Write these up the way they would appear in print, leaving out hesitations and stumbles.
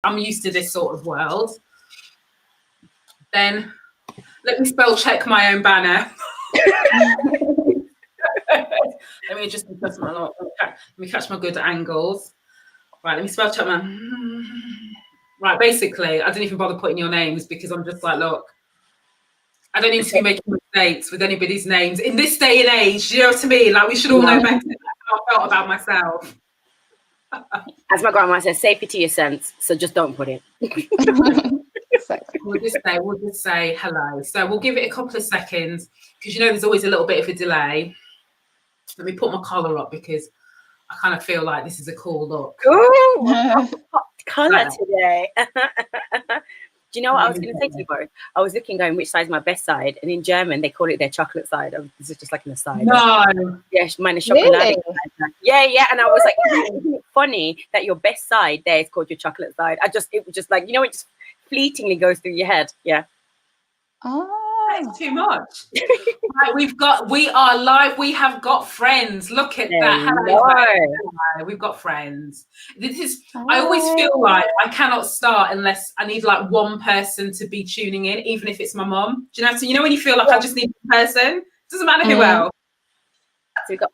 I'm used to this sort of world. Then let me spell check my own banner. Let me just adjust my lot. Let me catch my good angles. Right, let me spell check my. Right, basically, I didn't even bother putting your names because I'm just like, look, I don't need to be making mistakes with anybody's names in this day and age. You know what I mean? Like, we should all know better. That's how I felt about myself. As my grandma says, save it to your sense, so just don't put it. We'll just say hello. So we'll give it a couple of seconds because you know there's always a little bit of a delay. Let me put my collar up because I kind of feel like this is a cool look. Oh, hot color today. Do you know what I was going to say to you both? I was looking going which side's my best side, and in German they call it their chocolate side. This is just like an aside. No. Yeah, mine is chocolate. Really? Yeah. And I was like, isn't it funny that your best side there is called your chocolate side? It was just like, you know, it just fleetingly goes through your head. Yeah. Oh, that's too much. Right, we are live. We have got friends. Look at that. Hello. We've got friends. I always feel like I cannot start unless I need like one person to be tuning in, even if it's my mom. Do you know? So you know when you feel like I just need one person? Doesn't matter who else. So we got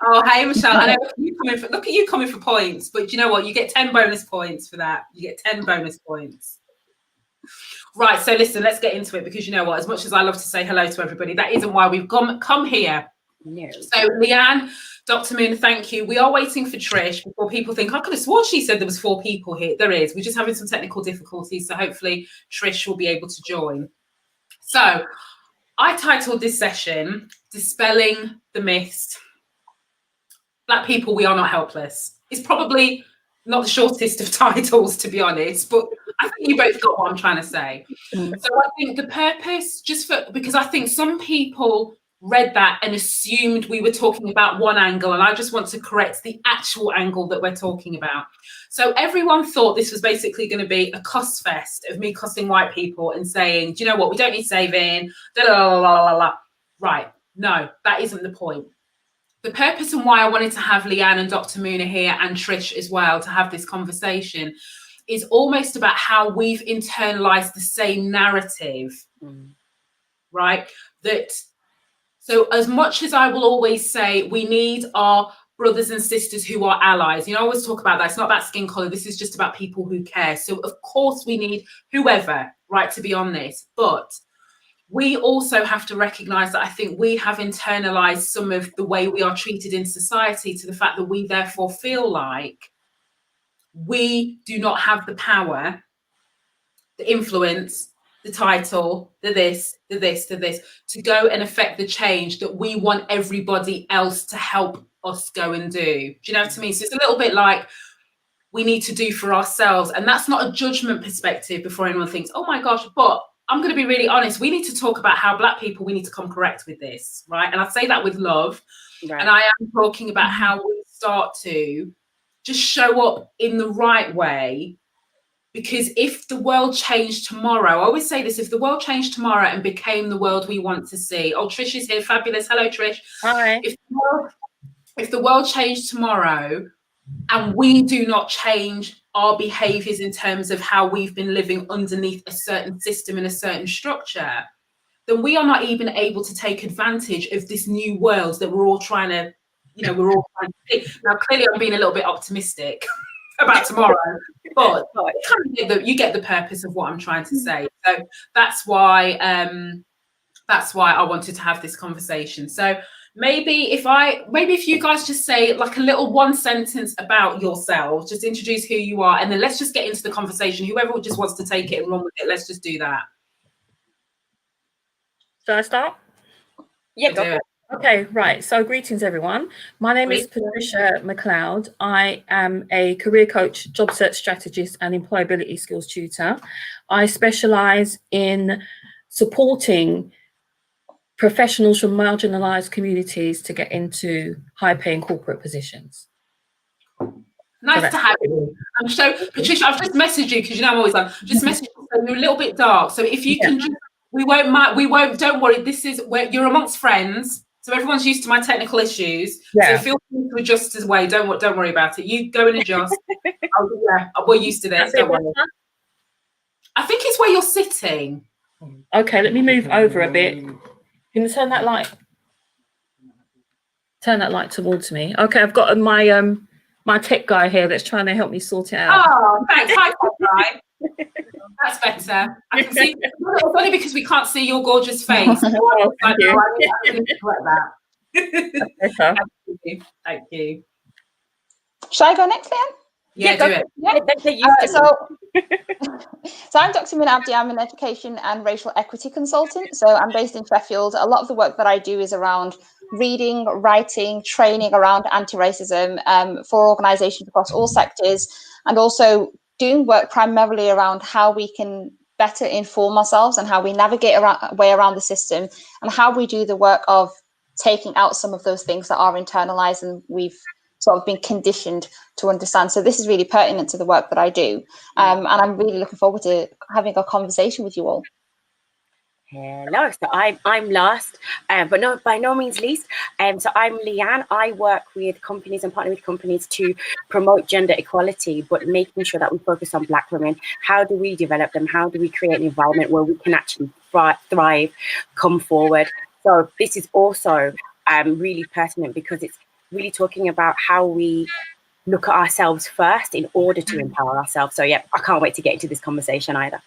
Oh, hey, Michelle. I know look at you coming for points, but you know what? You get 10 bonus points for that. You get 10 bonus points. Right, so listen, let's get into it because you know what? As much as I love to say hello to everybody, that isn't why we've come here. No. So, Leanne, Dr. Moon, thank you. We are waiting for Trish before people think, I could have sworn she said there was 4 people here. There is. We're just having some technical difficulties, so hopefully Trish will be able to join. So, I titled this session, Dispelling the Myths. Black people, we are not helpless. It's probably not the shortest of titles, to be honest, but I think you both got what I'm trying to say. So I think the purpose, because I think some people read that and assumed we were talking about one angle, and I just want to correct the actual angle that we're talking about. So everyone thought this was basically going to be a cuss fest of me cussing white people and saying, do you know what, we don't need saving, Right, no, that isn't the point. The purpose and why I wanted to have Leanne and Dr. Moona here and Trish as well to have this conversation is almost about how we've internalized the same narrative, right? So as much as I will always say we need our brothers and sisters who are allies, you know, I always talk about that. It's not about skin color. This is just about people who care. So of course we need whoever, right, to be on this. But we also have to recognize that I think we have internalized some of the way we are treated in society to the fact that we therefore feel like we do not have the power, the influence, the title, the this, to go and affect the change that we want everybody else to help us go and do. Do you know what I mean? So it's a little bit like we need to do for ourselves. And that's not a judgment perspective before anyone thinks, oh my gosh, but I'm going to be really honest. We need to talk about how Black people, we need to come correct with this, right? And I say that with love. Right. And I am talking about how we start to just show up in the right way. Because if the world changed tomorrow, I always say this, if the world changed tomorrow and became the world we want to see. Oh, Trish is here. Fabulous. Hello, Trish. Hi. If the world changed tomorrow and we do not change our behaviors in terms of how we've been living underneath a certain system and a certain structure, then we are not even able to take advantage of this new world that we're all trying to, see. Now, clearly I'm being a little bit optimistic about tomorrow, but you get the purpose of what I'm trying to say. So that's why I wanted to have this conversation. So maybe if you guys just say like a little one sentence about yourselves, just introduce who you are, and then let's just get into the conversation. Whoever just wants to take it and run with it, let's just do that. Shall I start? Yeah, go for it. Okay, right. So greetings, everyone. My name is Patricia McLeod. I am a career coach, job search strategist, and employability skills tutor. I specialize in supporting professionals from marginalized communities to get into high-paying corporate positions. Nice to have you. Patricia, I've just messaged you because you know I'm always on. Just message you. So you're a little bit dark. So if you can just, we won't. Don't worry. This is where you're amongst friends. So everyone's used to my technical issues. Yeah. So feel free to adjust as well. Don't worry about it. You go and adjust. Oh, yeah, we're used to this. Don't worry. I think it's where you're sitting. Okay, let me move over a bit. Can you turn that light? Turn that light towards me. Okay, I've got my my tech guy here that's trying to help me sort it out. Oh, thanks. Hi, Patricia. That's better. I can see. It's only because we can't see your gorgeous face. Oh, thank you. I need to correct that. Thank you. Shall I go next, Leanne? Yeah, do it. Yeah. So I'm Dr. Min Abdi. I'm an education and racial equity consultant. So I'm based in Sheffield. A lot of the work that I do is around reading, writing, training around anti-racism for organisations across all sectors, and also doing work primarily around how we can better inform ourselves and how we navigate way around the system, and how we do the work of taking out some of those things that are internalised and we've sort of been conditioned to understand. So this is really pertinent to the work that I do. And I'm really looking forward to having a conversation with you all. Hello, so I'm last, but no, by no means least. So I'm Leanne. I work with companies and partner with companies to promote gender equality, but making sure that we focus on Black women. How do we develop them? How do we create an environment where we can actually thrive, come forward? So this is also really pertinent because it's really talking about how we look at ourselves first in order to empower ourselves. So yeah, I can't wait to get into this conversation either.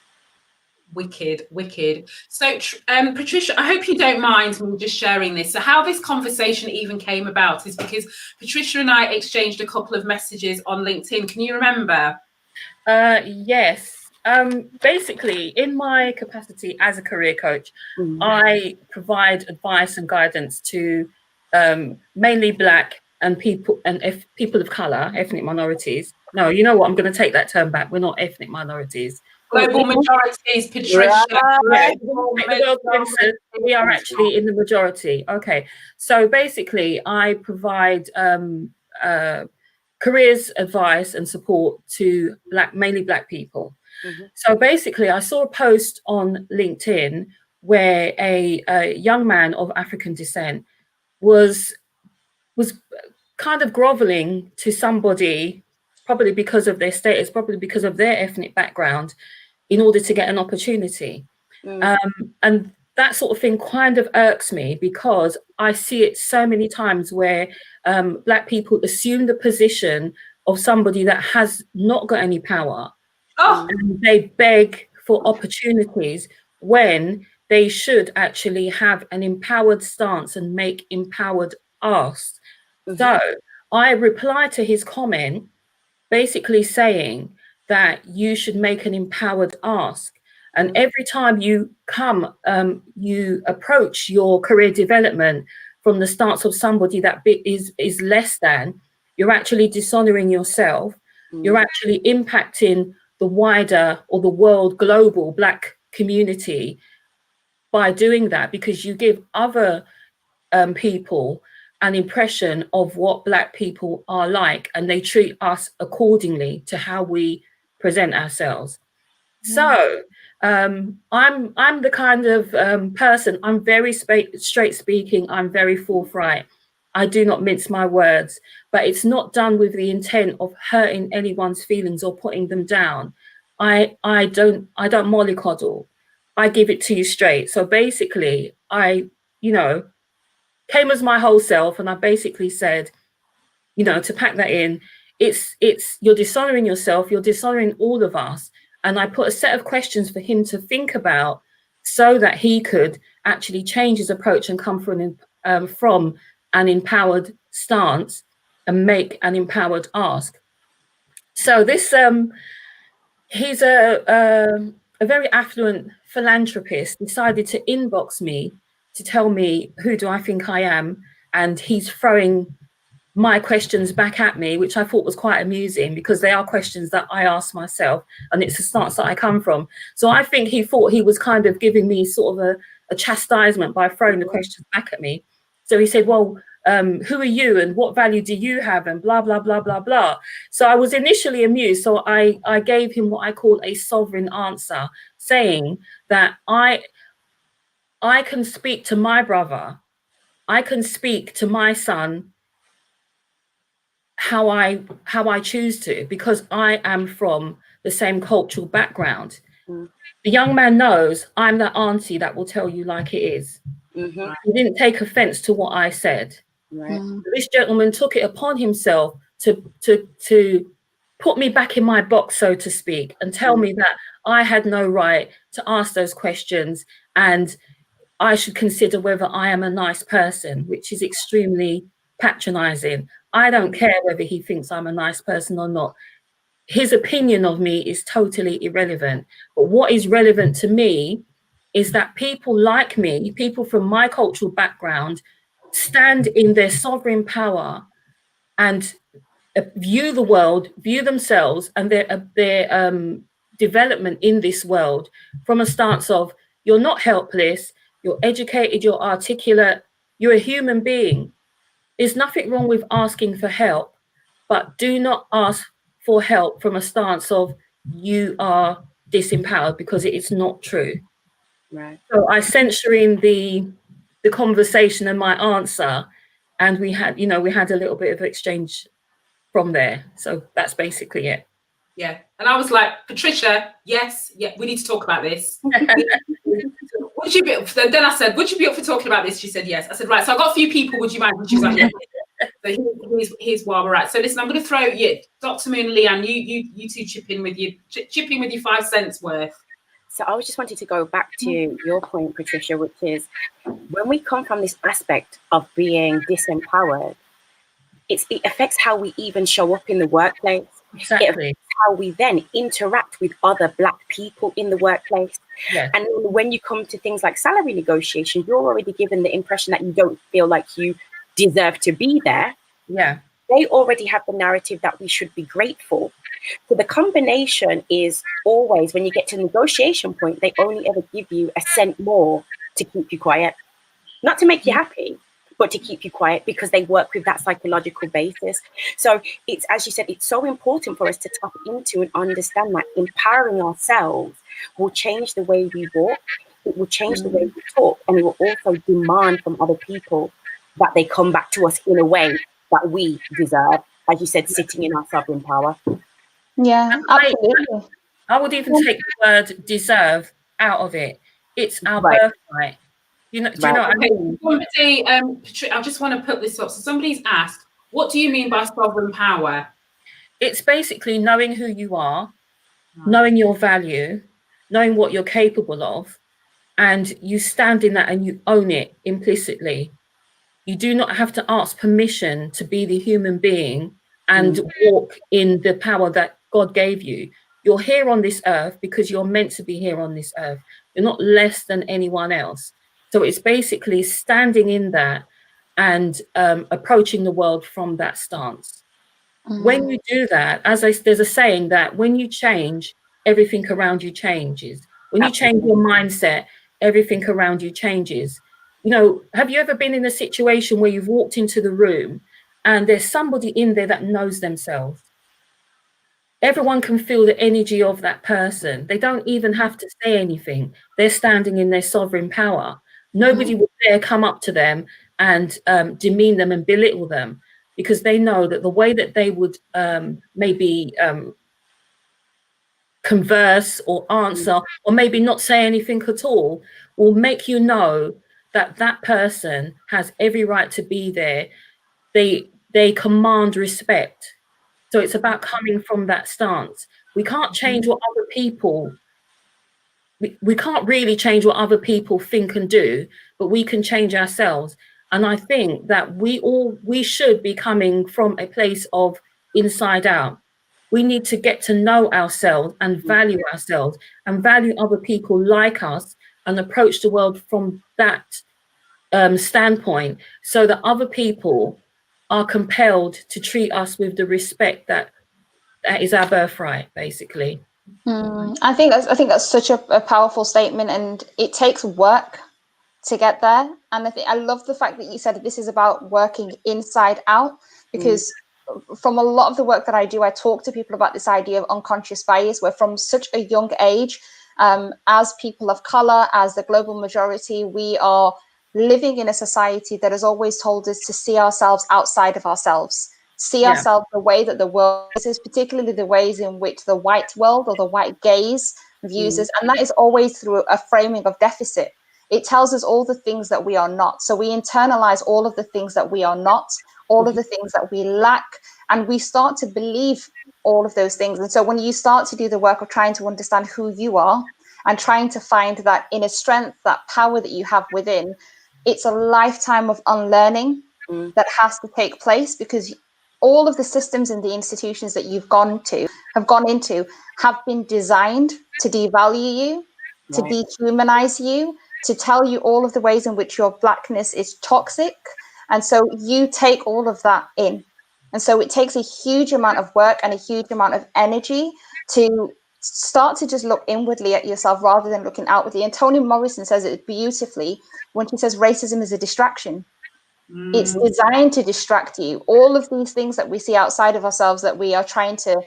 Wicked. So Patricia, I hope you don't mind me just sharing this. So how this conversation even came about is because Patricia and I exchanged a couple of messages on LinkedIn. Can you remember? Yes. Basically, in my capacity as a career coach, I provide advice and guidance to mainly Black and people of color, ethnic minorities. No, you know what? I'm going to take that term back. We're not ethnic minorities. Global majorities, Patricia. Right. We are actually in the majority. Okay. So basically, I provide careers advice and support to mainly Black people. So basically, I saw a post on LinkedIn where a young man of African descent was kind of groveling to somebody, probably because of their status, probably because of their ethnic background, in order to get an opportunity. And that sort of thing kind of irks me because I see it so many times where Black people assume the position of somebody that has not got any power. And they beg for opportunities when they should actually have an empowered stance and make empowered asks. So I replied to his comment basically saying that you should make an empowered ask. And every time you you approach your career development from the stance of somebody that is less than, you're actually dishonoring yourself. You're actually impacting the wider or the world global Black community by doing that, because you give other people an impression of what Black people are like, and they treat us accordingly to how we present ourselves. So I'm the kind of person, I'm very straight speaking, I'm very forthright. I do not mince my words, but it's not done with the intent of hurting anyone's feelings or putting them down. I don't mollycoddle. I give it to you straight. So basically, I came as my whole self, and I basically said, to pack that in, it's you're dishonoring yourself, you're dishonoring all of us. And I put a set of questions for him to think about so that he could actually change his approach and come from an empowered stance and make an empowered ask. So this he's a very affluent philanthropist, decided to inbox me to tell me who do I think I am, and he's throwing my questions back at me, which I thought was quite amusing because they are questions that I ask myself, and it's a stance that I come from. So I think he thought he was kind of giving me sort of a chastisement by throwing the questions back at me. So he said, well, who are you and what value do you have, and blah, blah, blah, blah, blah. So I was initially amused. So I gave him what I call a sovereign answer, saying that I can speak to my brother I can speak to my son how I choose to, because I am from the same cultural background. The young man knows I'm that auntie that will tell you like it is. He didn't take offense to what I said. This gentleman took it upon himself to put me back in my box, so to speak, and tell me that I had no right to ask those questions, and I should consider whether I am a nice person, which is extremely patronizing. I don't care whether he thinks I'm a nice person or not. His opinion of me is totally irrelevant. But what is relevant to me is that people like me, people from my cultural background, stand in their sovereign power and view the world, view themselves and their development in this world from a stance of, you're not helpless, you're educated, you're articulate, you're a human being. There's nothing wrong with asking for help, but do not ask for help from a stance of you are disempowered, because it is not true. So I censure in the conversation and my answer, and we had a little bit of exchange from there. So that's basically it. Yeah. And I was like, Patricia, yes, yeah, we need to talk about this. Would you be up? Then I said, would you be up for talking about this? She said yes. I said, right. So I got a few people. Would you mind? And she was like, yes. So here's why we're at. So listen, I'm going to throw Dr. Moon and Leanne, you two chip in with your 5 cents worth. So I was just wanting to go back to your point, Patricia, which is when we come from this aspect of being disempowered, it affects how we even show up in the workplace. Exactly. It affects how we then interact with other Black people in the workplace. Yes. And when you come to things like salary negotiation, you're already given the impression that you don't feel like you deserve to be there. Yeah. They already have the narrative that we should be grateful. So the combination is always, when you get to the negotiation point, they only ever give you a cent more to keep you quiet. Not to make you happy, but to keep you quiet, because they work with that psychological basis. So it's, as you said, it's so important for us to tap into and understand that empowering ourselves will change the way we walk, it will change the way we talk, and it will also demand from other people that they come back to us in a way that we deserve, as you said, sitting in our sovereign power. Yeah, absolutely. I would even take the word deserve out of it. It's our birthright. Do you know what I mean? Somebody, I just want to put this up. So somebody's asked, what do you mean by sovereign power? It's basically knowing who you are, knowing your value, knowing what you're capable of, and you stand in that and you own it implicitly. You do not have to ask permission to be the human being and walk in the power that God gave you. You're here on this earth because you're meant to be here on this earth. You're not less than anyone else. So it's basically standing in that and approaching the world from that stance. When you do that, there's a saying that when you change, everything around you changes. When you change your mindset, everything around you changes. You know, have you ever been in a situation where you've walked into the room and there's somebody in there that knows themselves? Everyone can feel the energy of that person. They don't even have to say anything. They're standing in their sovereign power. Nobody will dare come up to them and demean them and belittle them, because they know that the way that they would maybe converse or answer or maybe not say anything at all will make you know that that person has every right to be there. They command respect. So it's about coming from that stance. We can't change what other people, we can't really change what other people think and do, but we can change ourselves. And I think that we should be coming from a place of inside out. We need to get to know ourselves and value ourselves and value other people like us and approach the world from that standpoint, so that other people are compelled to treat us with the respect that is our birthright, basically. I think that's such a powerful statement, and it takes work to get there. And I love the fact that you said that this is about working inside out, because from a lot of the work that I do, I talk to people about this idea of unconscious bias, where from such a young age, as people of color, as the global majority, we are living in a society that has always told us to see ourselves outside of ourselves, see ourselves the way that the world is, particularly the ways in which the white world or the white gaze views us. And that is always through a framing of deficit. It tells us all the things that we are not. So we internalize all of the things that we are not, all of the things that we lack, and we start to believe all of those things. And so when you start to do the work of trying to understand who you are and trying to find that inner strength, that power that you have within, it's a lifetime of unlearning that has to take place, because all of the systems and the institutions that you've gone into have been designed to devalue you, to dehumanize you, to tell you all of the ways in which your blackness is toxic. And so you take all of that in. And so it takes a huge amount of work and a huge amount of energy to start to just look inwardly at yourself rather than looking outwardly. And Toni Morrison says it beautifully when she says racism is a distraction. It's designed to distract you. All of these things that we see outside of ourselves, that we are trying to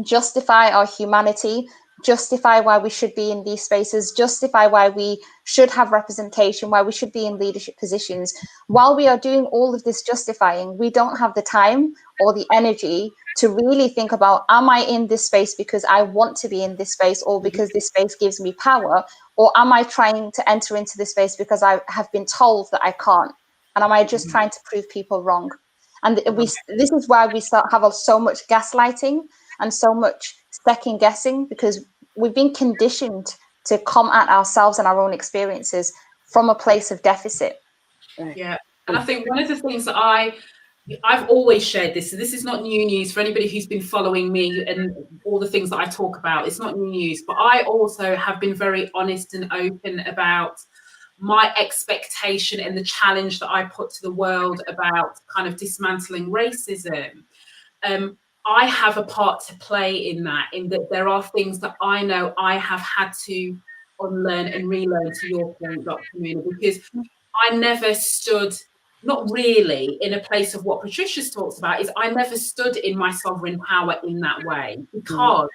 justify our humanity, justify why we should be in these spaces, justify why we should have representation, why we should be in leadership positions. While we are doing all of this justifying, we don't have the time or the energy to really think about, am I in this space because I want to be in this space, or because this space gives me power, or am I trying to enter into this space because I have been told that I can't? And am I just trying to prove people wrong? And this is why we have so much gaslighting and so much second guessing, because we've been conditioned to come at ourselves and our own experiences from a place of deficit. Yeah, and I think one of the things that I've always shared this, so this is not new news for anybody who's been following me and all the things that I talk about. It's not new news, but I also have been very honest and open about my expectation and the challenge that I put to the world about kind of dismantling racism. I have a part to play in that there are things that I know I have had to unlearn and relearn, to your point, Dr. Moona, because I never stood, not really in a place of what Patricia's talks about, is I never stood in my sovereign power in that way, because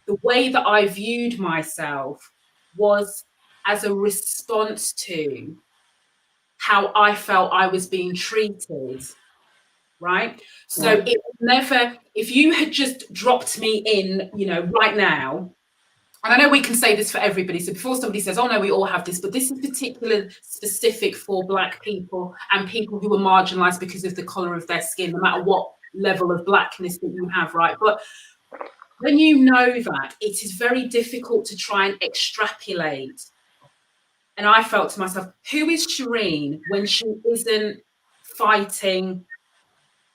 the way that I viewed myself was as a response to how I felt I was being treated. Right. So it was never, if you had just dropped me in, right now, and I know we can say this for everybody. So before somebody says, oh no, we all have this, but this is particularly specific for Black people and people who are marginalized because of the color of their skin, no matter what level of Blackness that you have. Right. But when you know that, it is very difficult to try and extrapolate. And I felt to myself, who is Shireen when she isn't fighting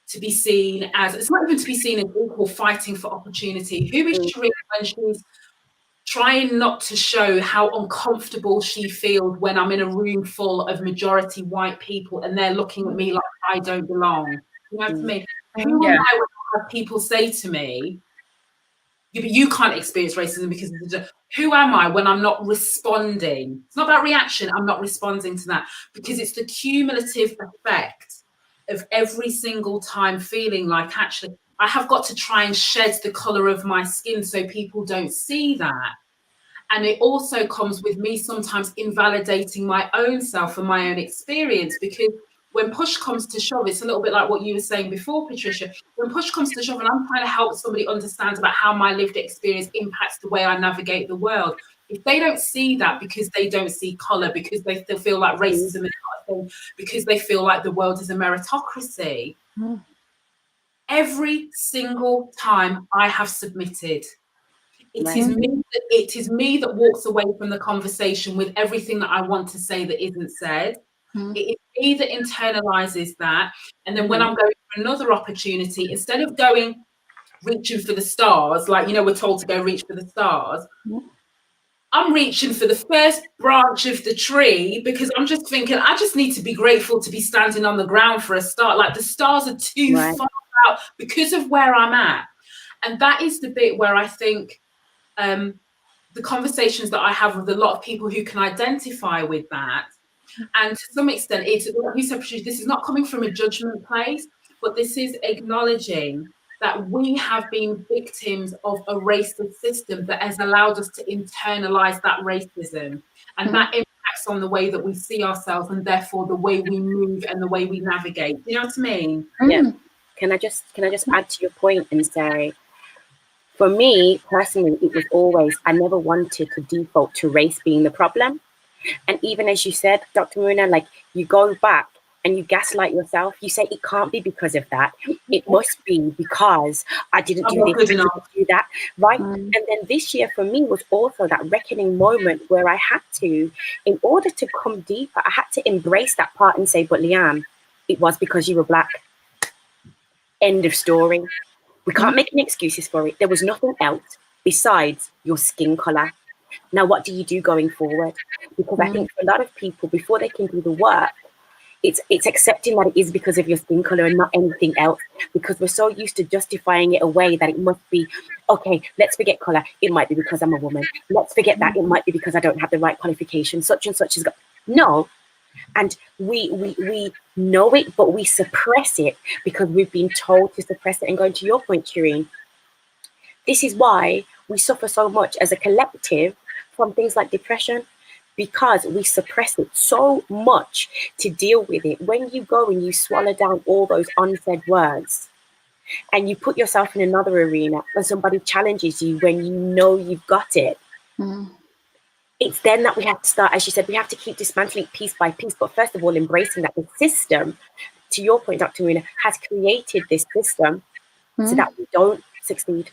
to be seen as, it's not even to be seen as equal, fighting for opportunity? Who is Shireen when she's trying not to show how uncomfortable she feels when I'm in a room full of majority white people and they're looking at me like I don't belong? You know what I mean? Who am I when I have people say to me, yeah, but you can't experience racism because who am I when I'm not responding? It's not about reaction. I'm not responding to that, because it's the cumulative effect of every single time feeling like, actually, I have got to try and shed the color of my skin so people don't see that. And it also comes with me sometimes invalidating my own self and my own experience, because when push comes to shove, it's a little bit like what you were saying before, Patricia. When push comes to shove and I'm trying to help somebody understand about how my lived experience impacts the way I navigate the world, if they don't see that because they don't see color, because they still feel like racism is not a thing, because they feel like the world is a meritocracy, every single time I have submitted, it is me that walks away from the conversation with everything that I want to say that isn't said. It is me that internalizes that. And then when I'm going for another opportunity, instead of going, reaching for the stars, like, we're told to go reach for the stars, I'm reaching for the first branch of the tree, because I'm just thinking, I just need to be grateful to be standing on the ground for a start. Like, the stars are too far out because of where I'm at. And that is the bit where I think the conversations that I have with a lot of people who can identify with that, and to some extent, it's, like you said, Patricia, this is not coming from a judgment place, but this is acknowledging that we have been victims of a racist system that has allowed us to internalize that racism, and that impacts reflects on the way that we see ourselves and therefore the way we move and the way we navigate. You know what I mean? Yeah. Can I just add to your point and say, for me personally, it was always, I never wanted to default to race being the problem. And even as you said, Dr. Marina, like, you go back and you gaslight yourself. You say it can't be because of that. It must be because I didn't do this, I didn't do that, right? And then this year for me was also that reckoning moment where I had to, in order to come deeper, I had to embrace that part and say, but Leanne, it was because you were Black. End of story. We can't make any excuses for it. There was nothing else besides your skin color. Now, what do you do going forward? Because I think for a lot of people, before they can do the work, it's accepting that it is because of your skin color and not anything else, because we're so used to justifying it away that it must be, okay, let's forget color. It might be because I'm a woman. Let's forget that. It might be because I don't have the right qualification. Such and such has got, no. And we know it, but we suppress it because we've been told to suppress it. And going to your point, Shireen, this is why we suffer so much as a collective from things like depression, because we suppress it so much to deal with it. When you go and you swallow down all those unsaid words and you put yourself in another arena and somebody challenges you when you know you've got it, it's then that we have to start, as you said, we have to keep dismantling piece by piece. But first of all, embracing that the system, to your point, Dr. Marina, has created this system so that we don't succeed.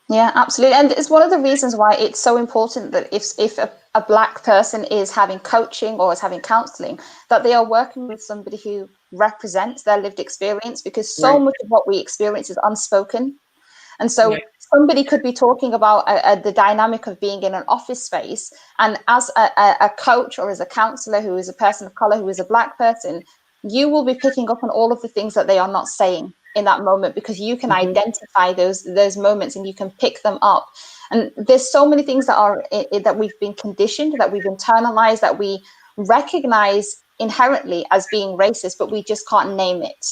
Yeah, absolutely. And it's one of the reasons why it's so important that if a Black person is having coaching or is having counseling, that they are working with somebody who represents their lived experience, because so much of what we experience is unspoken. And so somebody could be talking about the dynamic of being in an office space, and as a coach or as a counselor who is a person of color, who is a Black person, you will be picking up on all of the things that they are not saying in that moment, because you can identify those moments and you can pick them up. And there's so many things that are that we've been conditioned, that we've internalized, that we recognize inherently as being racist, but we just can't name it.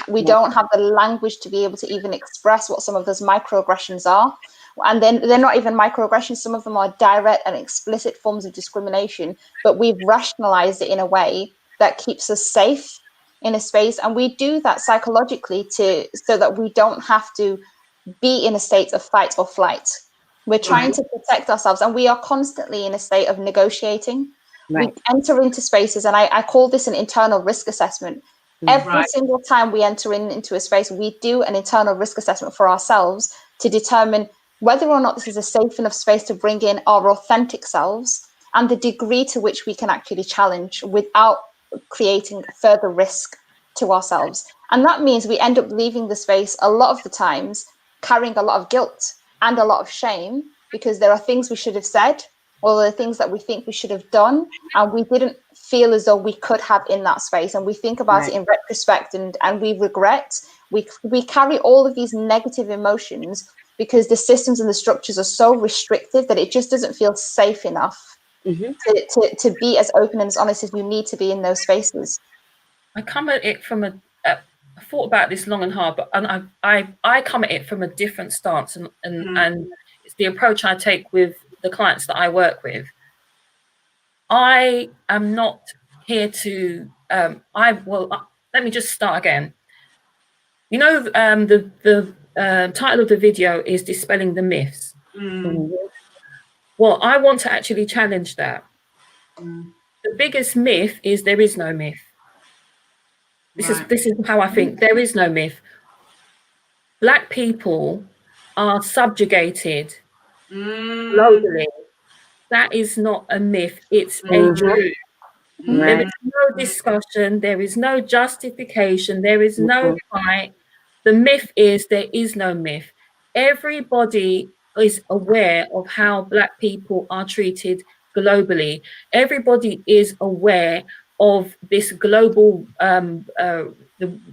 We don't have the language to be able to even express what some of those microaggressions are. And then they're not even microaggressions. Some of them are direct and explicit forms of discrimination, but we've rationalized it in a way that keeps us safe in a space. And we do that psychologically so that we don't have to be in a state of fight or flight. We're trying to protect ourselves, and we are constantly in a state of negotiating. We enter into spaces, and I call this an internal risk assessment. Every single time we enter into a space, we do an internal risk assessment for ourselves to determine whether or not this is a safe enough space to bring in our authentic selves, and the degree to which we can actually challenge without creating further risk to ourselves. And that means we end up leaving the space a lot of the times carrying a lot of guilt and a lot of shame, because there are things we should have said, or there are things that we think we should have done, and we didn't feel as though we could have in that space. And we think about it in retrospect, and we regret. We carry all of these negative emotions because the systems and the structures are so restrictive that it just doesn't feel safe enough to be as open and as honest as you need to be in those spaces. I come at it from I thought about this long and hard, but I come at it from a different stance, and it's the approach I take with the clients that I work with. I am not here to let me just start again. You know, the title of the video is Dispelling the Myths. Well, I want to actually challenge that. The biggest myth is there is no myth. This is how I think. There is no myth. Black people are subjugated globally. That is not a myth. It's a truth. There is no discussion. There is no justification. There is no fight. The myth is there is no myth. Everybody is aware of how Black people are treated globally. Everybody is aware of this global the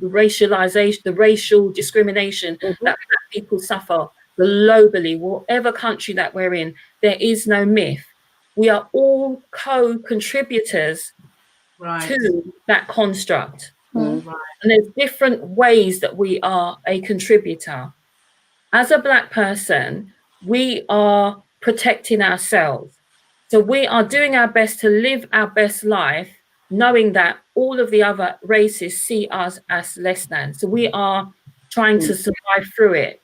racialization, the racial discrimination that Black people suffer globally, whatever country that we're in. There is no myth. We are all co-contributors to that construct. And there's different ways that we are a contributor. As a Black person, we are protecting ourselves. So we are doing our best to live our best life, knowing that all of the other races see us as less than. So we are trying to survive through it.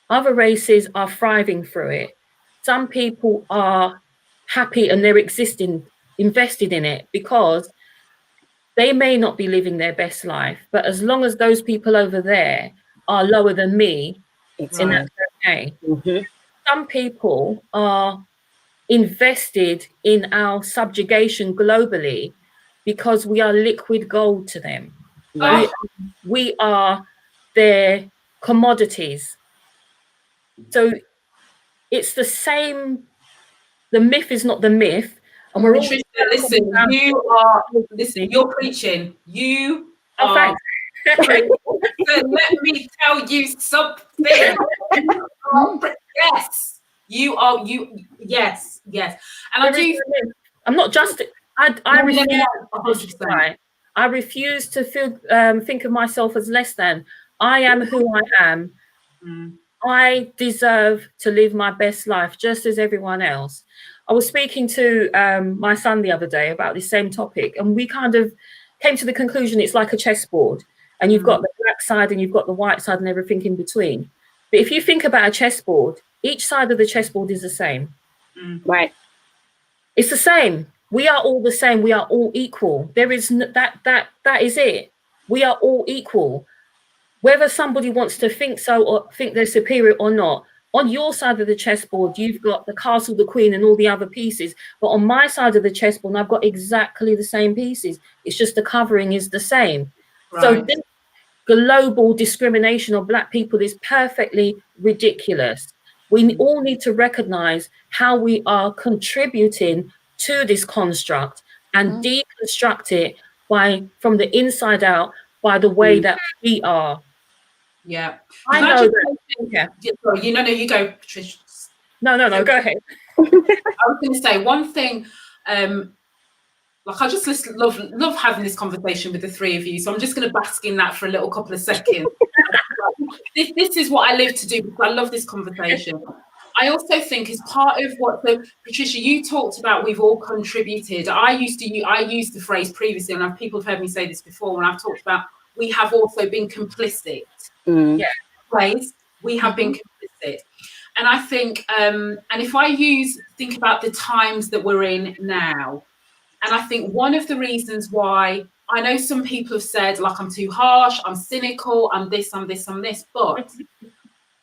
Other races are thriving through it. Some people are happy and they're invested in it because they may not be living their best life, but as long as those people over there are lower than me, then that's okay. Some people are invested in our subjugation globally because we are liquid gold to them. We are their commodities. So it's the same. The myth is not the myth. And we're Patricia, listen, you're preaching. You are. Let me tell you something. Yes, you are. Yes. And I'm not just. I refuse. I refuse to think of myself as less than. I am who I am. I deserve to live my best life just as everyone else. I was speaking to my son the other day about this same topic, and we kind of came to the conclusion it's like a chessboard, and you've got the black side and you've got the white side and everything in between. But if you think about a chessboard, each side of the chessboard is the same. Right. It's the same. We are all the same. We are all equal. There is that is it. We are all equal. Whether somebody wants to think so or think they're superior or not, on your side of the chessboard, you've got the castle, the queen, and all the other pieces. But on my side of the chessboard, I've got exactly the same pieces. It's just the covering is the same. Right. So this global discrimination of Black people is perfectly ridiculous. We all need to recognize how we are contributing to this construct and deconstruct it from the inside out by the way that we are. Yeah. I know that. Yeah. You go, Patricia. No, go ahead. I was going to say one thing. I just love having this conversation with the three of you. So I'm just going to bask in that for a little couple of seconds. This is what I live to do because I love this conversation. I also think as part of what, so Patricia, you talked about we've all contributed. I used the phrase previously, and people have heard me say this before when I've talked about we have also been complicit. Yeah, phrase, we have been complicit. And I think, and if I think about the times that we're in now, and I think one of the reasons why, I know some people have said, like, I'm too harsh, I'm cynical, I'm this, but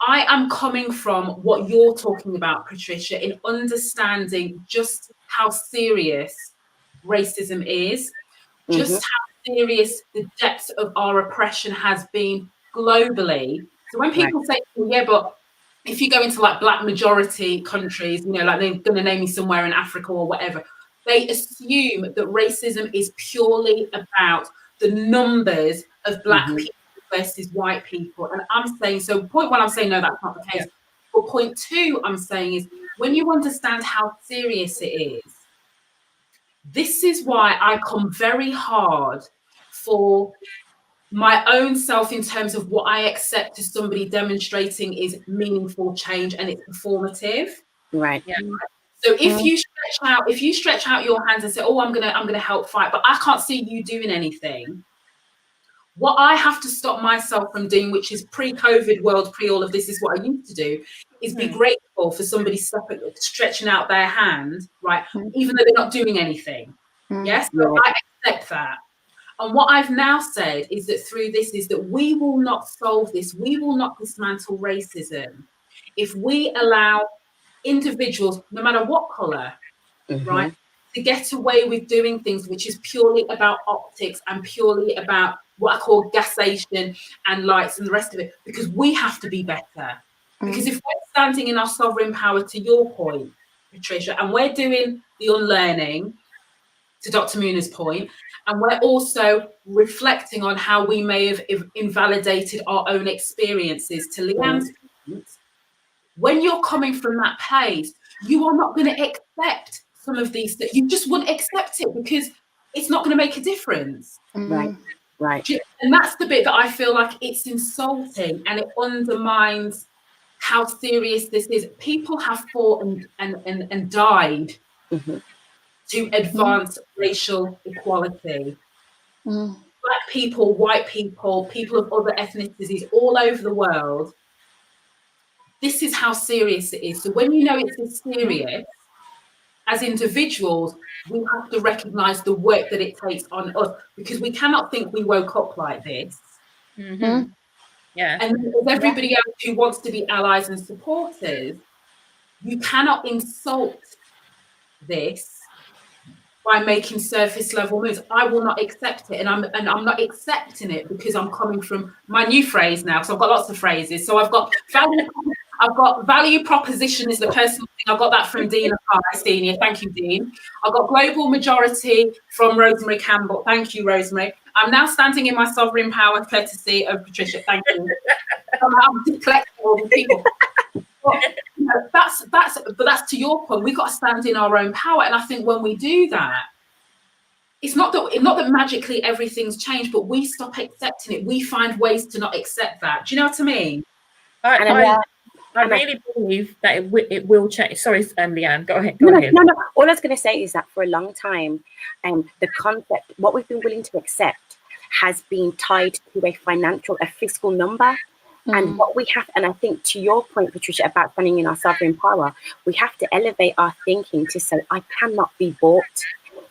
I am coming from what you're talking about, Patricia, in understanding just how serious racism is, just how serious the depth of our oppression has been globally. So when people say, yeah, but if you go into like Black majority countries, like they're going to name you somewhere in Africa or whatever, they assume that racism is purely about the numbers of Black people versus white people. And I'm saying, so point one, I'm saying, no, that's not the case. But point two, I'm saying is when you understand how serious it is, this is why I come very hard for my own self in terms of what I accept as somebody demonstrating is meaningful change and it's performative. Right. Yeah. So if you stretch out your hands and say, oh, I'm gonna help fight, but I can't see you doing anything. What I have to stop myself from doing, which is pre-COVID world, all of this is what I used to do, is be grateful for somebody stretching out their hand, right? Even though they're not doing anything. Yes, so I accept that. And what I've now said is that through this is that we will not solve this. We will not dismantle racism if we allow individuals, no matter what color, right, to get away with doing things which is purely about optics and purely about what I call gasation and lights and the rest of it, because we have to be better. Because if we're standing in our sovereign power, to your point, Patricia, and we're doing the unlearning, to Dr. Muna's point, and we're also reflecting on how we may have invalidated our own experiences, to Leanne's point, when you're coming from that place, you are not going to accept some of these things. You just wouldn't accept it because it's not going to make a difference. Right. And that's the bit that I feel like it's insulting and it undermines how serious this is. People have fought and died to advance racial equality. Black people, white people, people of other ethnicities all over the world. This is how serious it is. So when you know it's this serious, as individuals, we have to recognise the work that it takes on us, because we cannot think we woke up like this. Yeah. And there's everybody else who wants to be allies and supporters. You cannot insult this by making surface level moves. I will not accept it, and I'm not accepting it because I'm coming from my new phrase now. So I've got lots of phrases. So I've got value proposition is the personal thing. I got that from Dean Senior. Thank you, Dean. I've got global majority from Rosemary Campbell. Thank you, Rosemary. I'm now standing in my sovereign power, courtesy of Patricia. Thank you. I'm deflecting all these people. But, you know, that's to your point. We've got to stand in our own power, and I think when we do that, it's not that magically everything's changed, but we stop accepting it. We find ways to not accept that. Do you know what I mean? I really believe that it will change. Sorry, Leanne, go ahead. No. All I was going to say is that for a long time, the concept, what we've been willing to accept, has been tied to a fiscal number. And what we have, and I think to your point, Patricia, about standing in our sovereign power, we have to elevate our thinking to say, I cannot be bought.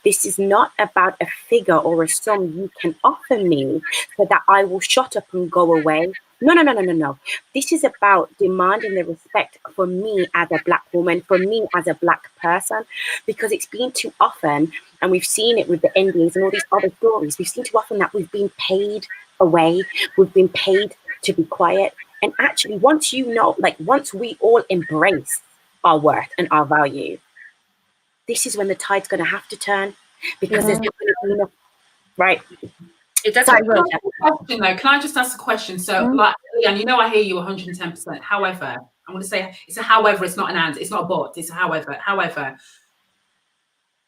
This is not about a figure or a sum you can offer me so that I will shut up and go away. No. This is about demanding the respect for me as a Black woman, for me as a Black person, because it's been too often, and we've seen it with the NDAs and all these other stories, we've seen too often that we've been paid away, we've been paid to be quiet. And actually, once we all embrace our worth and our value, this is when the tide's going to have to turn, because there's not going to be enough, right? It doesn't work. Can I just ask a question? So, like, Leanne, you know, I hear you 110%. However, I'm going to say it's a however. It's not an and. It's not a but. It's a however. However,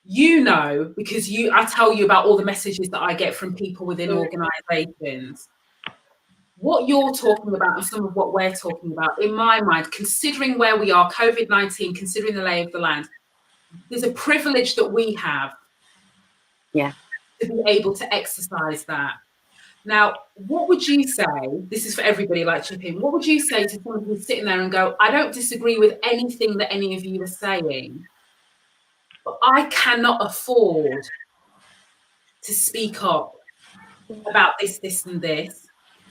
you know, because I tell you about all the messages that I get from people within organisations. What you're talking about and some of what we're talking about, in my mind, considering where we are, COVID-19, considering the lay of the land, there's a privilege that we have to be able to exercise that. Now, what would you say, this is for everybody like chip in, what would you say to someone who's sitting there and go, I don't disagree with anything that any of you are saying, but I cannot afford to speak up about this, this and this.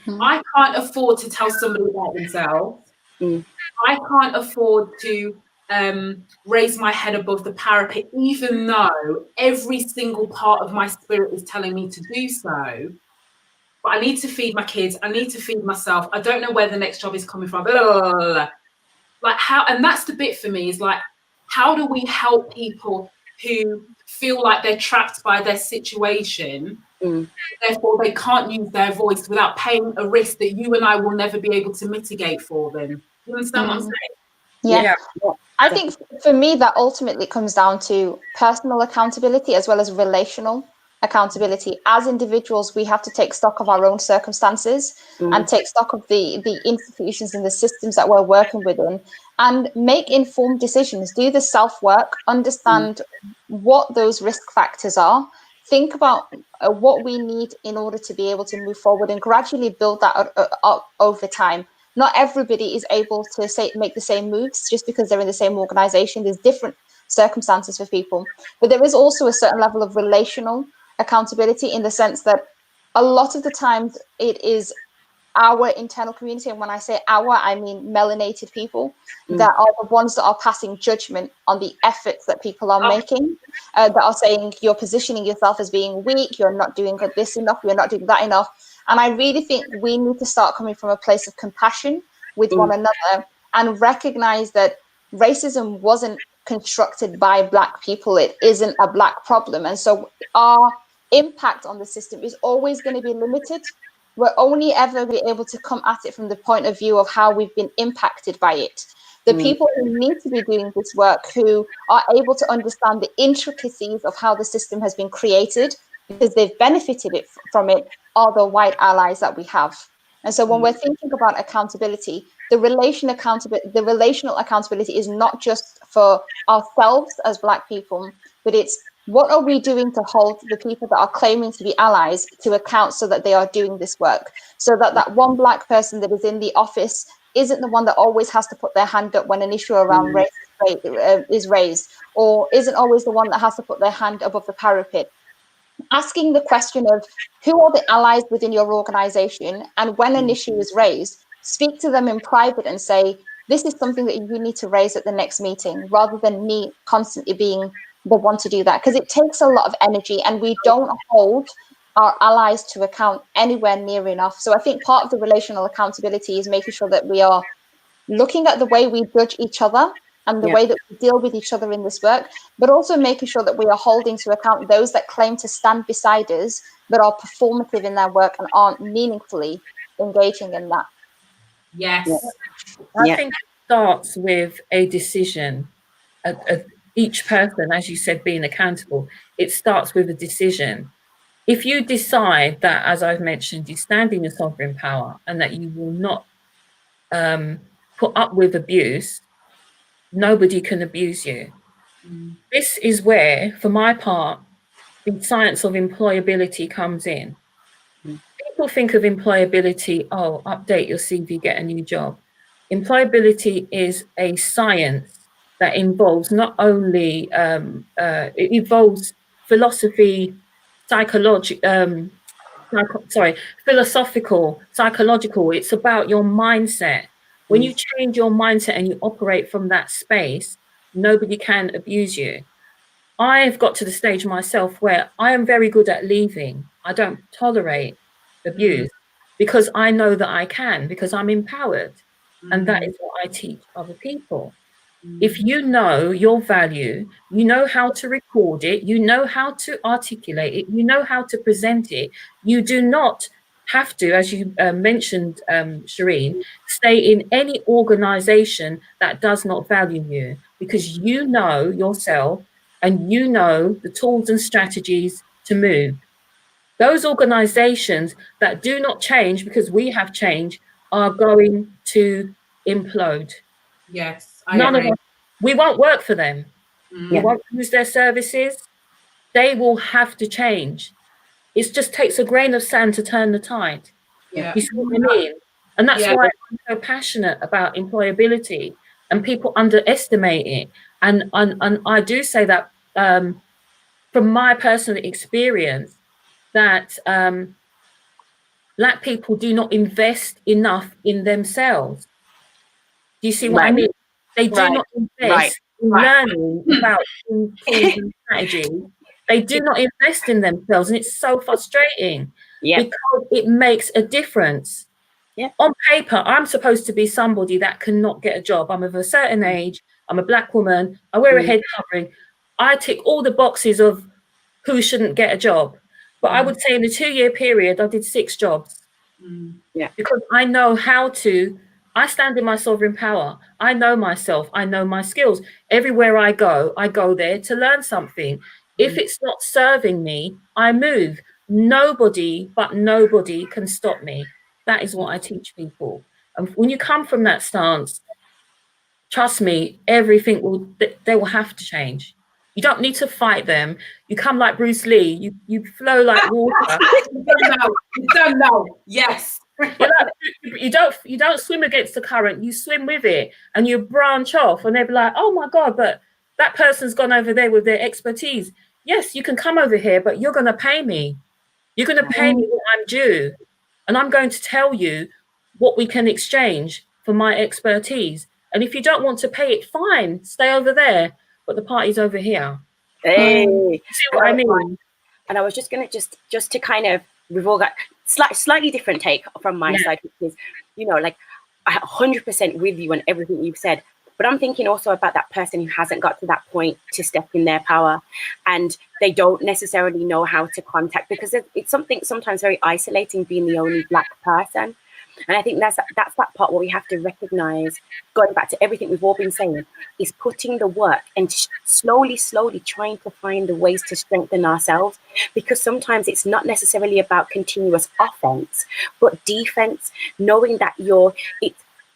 I can't afford to tell somebody about themselves. I can't afford to raise my head above the parapet, even though every single part of my spirit is telling me to do so. But I need to feed my kids. I need to feed myself. I don't know where the next job is coming from. Blah, blah, blah, blah. Like how, and that's the bit for me, is like, how do we help people who feel like they're trapped by their situation? Therefore, they can't use their voice without paying a risk that you and I will never be able to mitigate for them. You understand what I'm saying? Yeah. I think for me, that ultimately comes down to personal accountability as well as relational accountability. As individuals, we have to take stock of our own circumstances and take stock of the institutions and the systems that we're working within, and make informed decisions, do the self-work, understand what those risk factors are, think about what we need in order to be able to move forward, and gradually build that up over time. Not everybody is able to make the same moves just because they're in the same organization. There's different circumstances for people, but there is also a certain level of relational accountability, in the sense that a lot of the times it is our internal community, and when I say our, I mean melanated people, that are the ones that are passing judgment on the efforts that people are making, that are saying you're positioning yourself as being weak, you're not doing this enough, you're not doing that enough. And I really think we need to start coming from a place of compassion with one another, and recognize that racism wasn't constructed by Black people. It isn't a Black problem. And so our impact on the system is always going to be limited. We're only ever be able to come at it from the point of view of how we've been impacted by it. The people who need to be doing this work, who are able to understand the intricacies of how the system has been created, because they've benefited from it, are the white allies that we have. And so when we're thinking about accountability, the relational accountability is not just for ourselves as Black people, but it's what are we doing to hold the people that are claiming to be allies to account so that they are doing this work, so that that one Black person that is in the office isn't the one that always has to put their hand up when an issue around race is raised, or isn't always the one that has to put their hand above the parapet. Asking the question of who are the allies within your organization, and when an issue is raised, speak to them in private and say, this is something that you need to raise at the next meeting, rather than me constantly being the one to do that, because it takes a lot of energy and we don't hold our allies to account anywhere near enough. So I think part of the relational accountability is making sure that we are looking at the way we judge each other and the way that we deal with each other in this work, but also making sure that we are holding to account those that claim to stand beside us, but are performative in their work and aren't meaningfully engaging in that. Yes. I think it starts with a decision. Each person, as you said, being accountable, it starts with a decision. If you decide that, as I've mentioned, you stand in your sovereign power and that you will not put up with abuse, nobody can abuse you. This is where, for my part, the science of employability comes in. People think of employability, oh, update your CV, get a new job. Employability is a science that involves not only, it involves philosophy, philosophical, psychological. It's about your mindset. When you change your mindset and you operate from that space, nobody can abuse you. I've got to the stage myself where I am very good at leaving. I don't tolerate abuse because I know that I can, because I'm empowered. And that is what I teach other people. If you know your value, you know how to record it, you know how to articulate it, you know how to present it, you do not have to, as you mentioned, Shireen, stay in any organization that does not value you, because you know yourself and you know the tools and strategies to move. Those organizations that do not change because we have changed are going to implode. Yes, I agree. We won't work for them. We won't use their services. They will have to change. It just takes a grain of sand to turn the tide. Yeah. You see what I mean? And that's why I'm so passionate about employability, and people underestimate it. And I do say that from my personal experience, that Black people do not invest enough in themselves. Do you see what I mean? They do not invest in learning about tools and strategy. They do not invest in themselves, and it's so frustrating because it makes a difference. On paper, I'm supposed to be somebody that cannot get a job. I'm of a certain age. I'm a Black woman. I wear a head covering. I tick all the boxes of who shouldn't get a job. But I would say in a 2-year period, I did 6 jobs. Because I know how to. I stand in my sovereign power. I know myself. I know my skills. Everywhere I go there to learn something. If it's not serving me, I move. Nobody can stop me. That is what I teach people. And when you come from that stance, trust me, everything they will have to change. You don't need to fight them. You come like Bruce Lee. You flow like water. You don't know. Yes. You don't swim against the current. You swim with it, and you branch off. And they'll be like, "Oh my God, but that person's gone over there with their expertise." Yes, you can come over here, but you're going to pay me. You're going to pay me what I'm due, and I'm going to tell you what we can exchange for my expertise. And if you don't want to pay it, fine, stay over there. But the party's over here. Hey, see what I mean? And I was just going to just to kind of revolve that slightly different take from my side, which is, you know, like 100% with you on everything you've said. But I'm thinking also about that person who hasn't got to that point to step in their power, and they don't necessarily know how to contact, because it's something sometimes very isolating being the only Black person. And I think that's that part where we have to recognize, going back to everything we've all been saying, is putting the work and slowly trying to find the ways to strengthen ourselves, because sometimes it's not necessarily about continuous offense, but defense, knowing that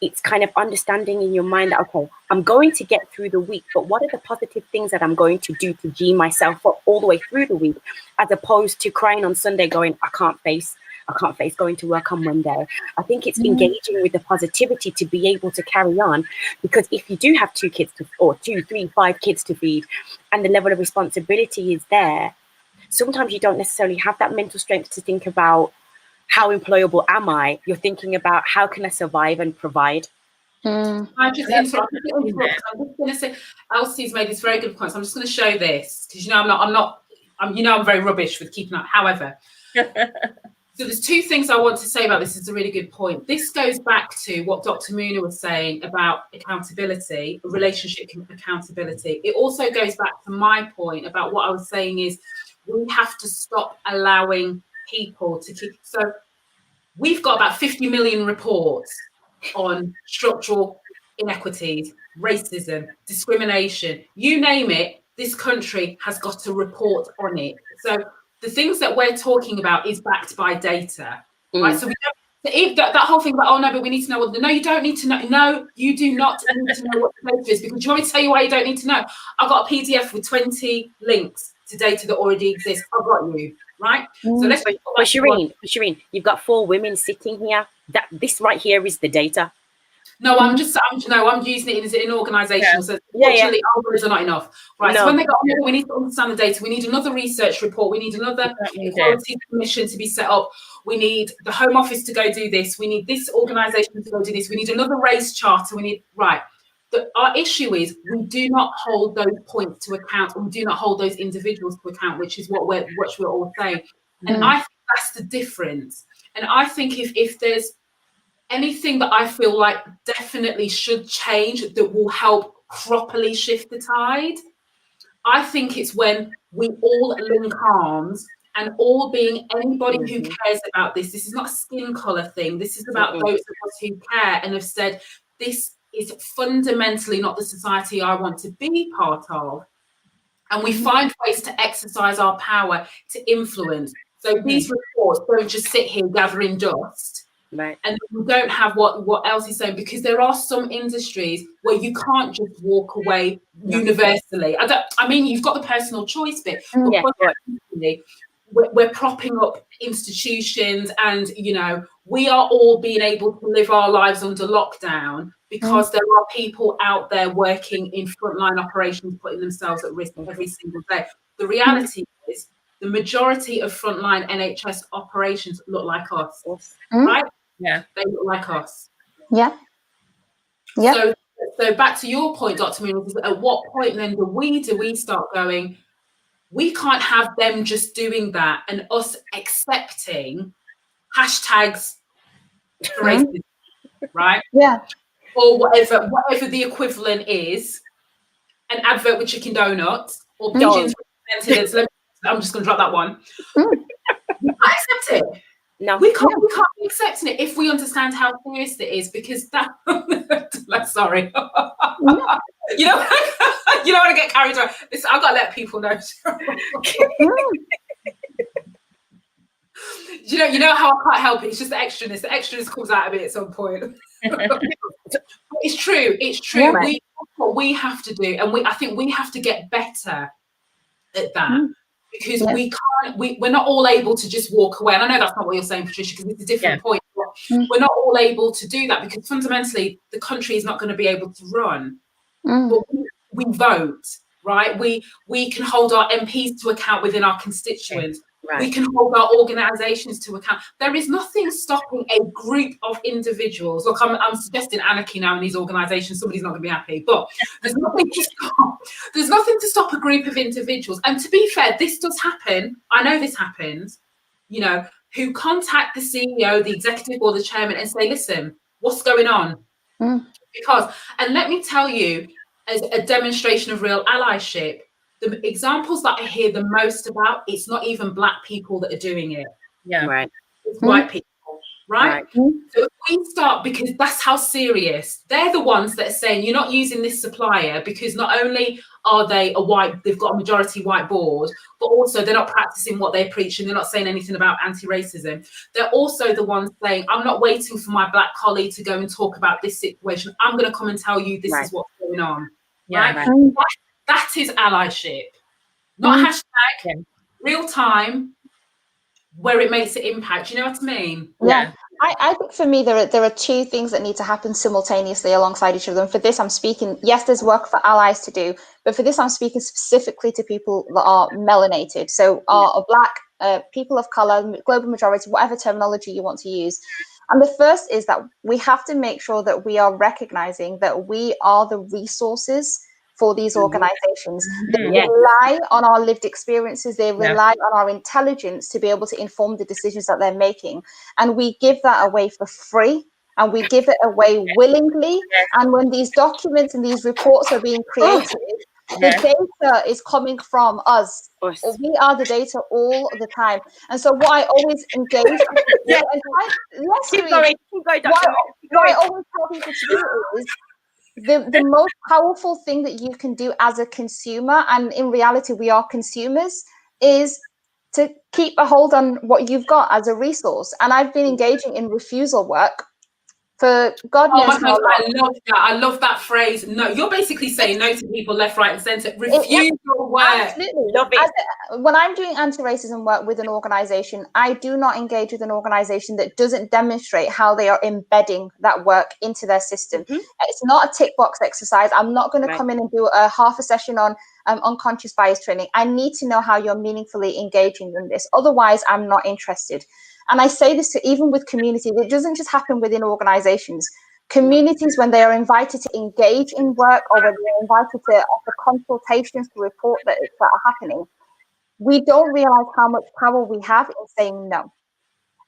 it's kind of understanding in your mind that, okay, I'm going to get through the week, but what are the positive things that I'm going to do to G myself up all the way through the week, as opposed to crying on Sunday going, I can't face going to work on Monday. I think it's engaging with the positivity to be able to carry on, because if you do have 2 kids or 2, 3, 5 kids to feed, and the level of responsibility is there, sometimes you don't necessarily have that mental strength to think about how employable am I? You're thinking about how can I survive and provide. I just interrupt. I'm just going to say, Elsie's made this very good point. So I'm just going to show this because I'm very rubbish with keeping up. However, so there's 2 things I want to say about this. It's a really good point. This goes back to what Dr. Muna was saying about accountability, relationship accountability. It also goes back to my point about what I was saying is we have to stop allowing people to keep. So we've got about 50 million reports on structural inequities, racism, discrimination, you name it, this country has got a report on it. So the things that we're talking about is backed by data, right? So we don't, if that whole thing about, oh no, but we need to know what, no, you don't need to know. No, you do not need to know what the data is, because do you want me to tell you why you don't need to know? I've got a PDF with 20 links to data that already exists. I've got you, right? So let's. But Shireen, you've got 4 women sitting here. This right here is the data. No, I'm using it in organisational. So unfortunately, our words are not enough. Right. No. So when they go, we need to understand the data. We need another research report. We need another equality commission to be set up. We need the Home Office to go do this. We need this organisation to go do this. We need another race charter. We need our issue is we do not hold those points to account, and we do not hold those individuals to account, which is what we're all saying. And I think that's the difference. And I think if there's anything that I feel like definitely should change that will help properly shift the tide, I think it's when we all link arms and all being anybody who cares about this. This is not a skin colour thing. This is about those of us who care and have said, this is fundamentally not the society I want to be part of. And we find ways to exercise our power to influence. So these reports don't just sit here gathering dust. Right. And we don't have what else is saying, because there are some industries where you can't just walk away universally. I mean, you've got the personal choice bit, but we're propping up institutions, and we are all being able to live our lives under lockdown because there are people out there working in frontline operations, putting themselves at risk every single day. The reality is the majority of frontline NHS operations look like us, right? Yeah, they look like us. Yeah. So back to your point, Dr. Moon, at what point then do we start going, we can't have them just doing that and us accepting hashtags for racism, right? Yeah. Or whatever the equivalent is, an advert with chicken donuts or pigeons represented as, I'm just going to drop that one. We can't accept it. No, we can't be accepting it if we understand how serious it is, because that. Sorry, you don't want to get carried away. Listen, I've got to let people know. you know how I can't help it. It's just the extraness. The extraness comes out of it at some point. It's true. It's true. Yeah, what we have to do, and I think we have to get better at that. Because we're not all able to just walk away. And I know that's not what you're saying, Patricia, because it's a different point. But we're not all able to do that because fundamentally the country is not going to be able to run. But we vote, right? We can hold our MPs to account within our constituents. Right. We can hold our organisations to account. There is nothing stopping a group of individuals. Look, I'm suggesting anarchy now in these organisations. Somebody's not going to be happy, but there's nothing to stop. There's nothing to stop a group of individuals. And to be fair, this does happen. I know this happens. Who contact the CEO, the executive, or the chairman and say, "Listen, what's going on?" Because, and let me tell you, as a demonstration of real allyship, the examples that I hear the most about, it's not even Black people that are doing it. Yeah, right. It's white people. right? So if we start, because that's how serious, they're the ones that are saying you're not using this supplier because not only are they they've got a majority white board, but also they're not practicing what they preach and they're not saying anything about anti-racism. They're also the ones saying, I'm not waiting for my black colleague to go and talk about this situation. I'm going to come and tell you this is what's going on, right? That is allyship, not hashtag, real time, where it makes an impact. You know what I mean? Yeah. I think for me, there are two things that need to happen simultaneously alongside each other. And for this, I'm speaking, yes, there's work for allies to do, but for this, I'm speaking specifically to people that are melanated. So are black, people of color, global majority, whatever terminology you want to use. And the first is that we have to make sure that we are recognizing that we are the resources for these organizations. They rely on our lived experiences, they rely on our intelligence to be able to inform the decisions that they're making. And we give that away for free, and we give it away willingly. And when these documents and these reports are being created, the data is coming from us. We are the data all the time. And so what I always engage what I always tell people to do is, the most powerful thing that you can do as a consumer, and in reality we are consumers, is to keep a hold on what you've got as a resource. And I've been engaging in refusal work for God knows how long. I love that. I love that phrase. No, you're basically saying no to people left, right, and centre. Refuse your work. Absolutely. Love it. When I'm doing anti-racism work with an organization, I do not engage with an organization that doesn't demonstrate how they are embedding that work into their system. It's not a tick box exercise. I'm not going to come in and do a half a session on unconscious bias training. I need to know how you're meaningfully engaging in this. Otherwise, I'm not interested. And I say this to even with communities. It doesn't just happen within organizations. Communities, when they are invited to engage in work, or when they're invited to offer consultations to report that are happening, we don't realize how much power we have in saying no.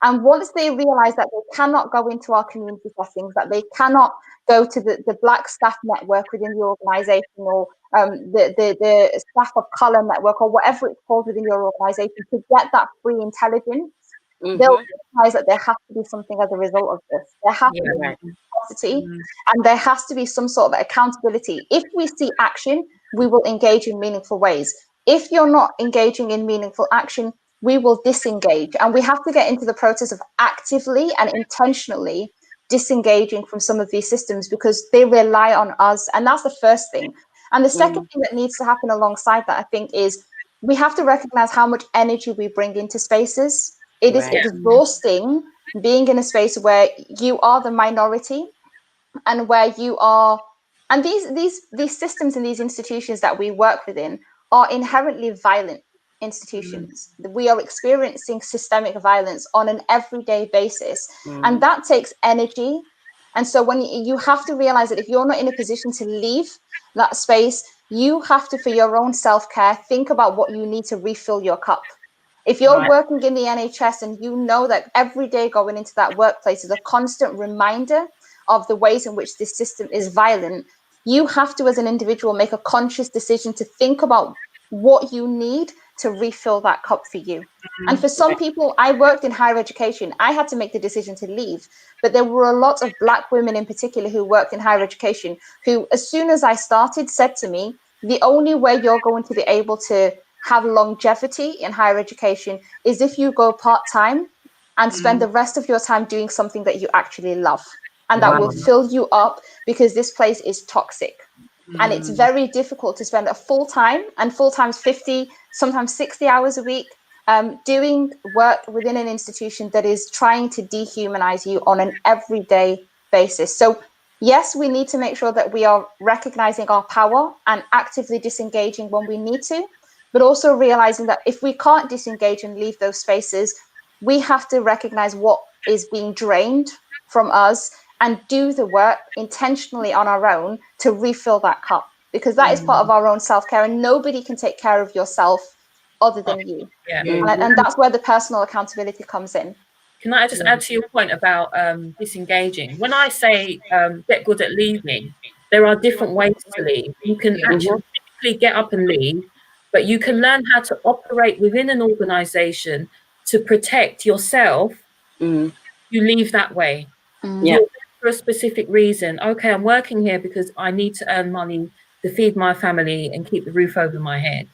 And once they realize that they cannot go into our community settings, that they cannot go to the Black staff network within the organization, or the staff of color network, or whatever it's called within your organization, to get that free intelligence, they'll realize that there has to be something as a result of this. There has to be capacity, and there has to be some sort of accountability. If we see action, we will engage in meaningful ways. If you're not engaging in meaningful action, we will disengage. And we have to get into the process of actively and intentionally disengaging from some of these systems, because they rely on us. And that's the first thing. And the second thing that needs to happen alongside that, I think, is we have to recognize how much energy we bring into spaces. It is exhausting being in a space where you are the minority, and where you are, and these systems and these institutions that we work within are inherently violent institutions. We are experiencing systemic violence on an everyday basis, and that takes energy. And so when you have to realize that if you're not in a position to leave that space, you have to, for your own self-care, think about what you need to refill your cup. If you're working in the NHS and you know that every day going into that workplace is a constant reminder of the ways in which this system is violent, you have to, as an individual, make a conscious decision to think about what you need to refill that cup for you. And for some people, I worked in higher education. I had to make the decision to leave, but there were a lot of Black women in particular who worked in higher education who, as soon as I started, said to me, the only way you're going to be able to have longevity in higher education is if you go part-time and spend the rest of your time doing something that you actually love, and that will fill you up, because this place is toxic. And it's very difficult to spend a full-time 50, sometimes 60 hours a week doing work within an institution that is trying to dehumanize you on an everyday basis. So yes, we need to make sure that we are recognizing our power and actively disengaging when we need to, but also realizing that if we can't disengage and leave those spaces, we have to recognize what is being drained from us and do the work intentionally on our own to refill that cup, because that is part of our own self-care, and nobody can take care of yourself other than you. And that's where the personal accountability comes in. Can I just add to your point about disengaging? When I say get good at leaving, there are different ways to leave. You can actually get up and leave, but you can learn how to operate within an organization to protect yourself, you leave that way. Yeah. You're there for a specific reason. Okay, I'm working here because I need to earn money to feed my family and keep the roof over my head.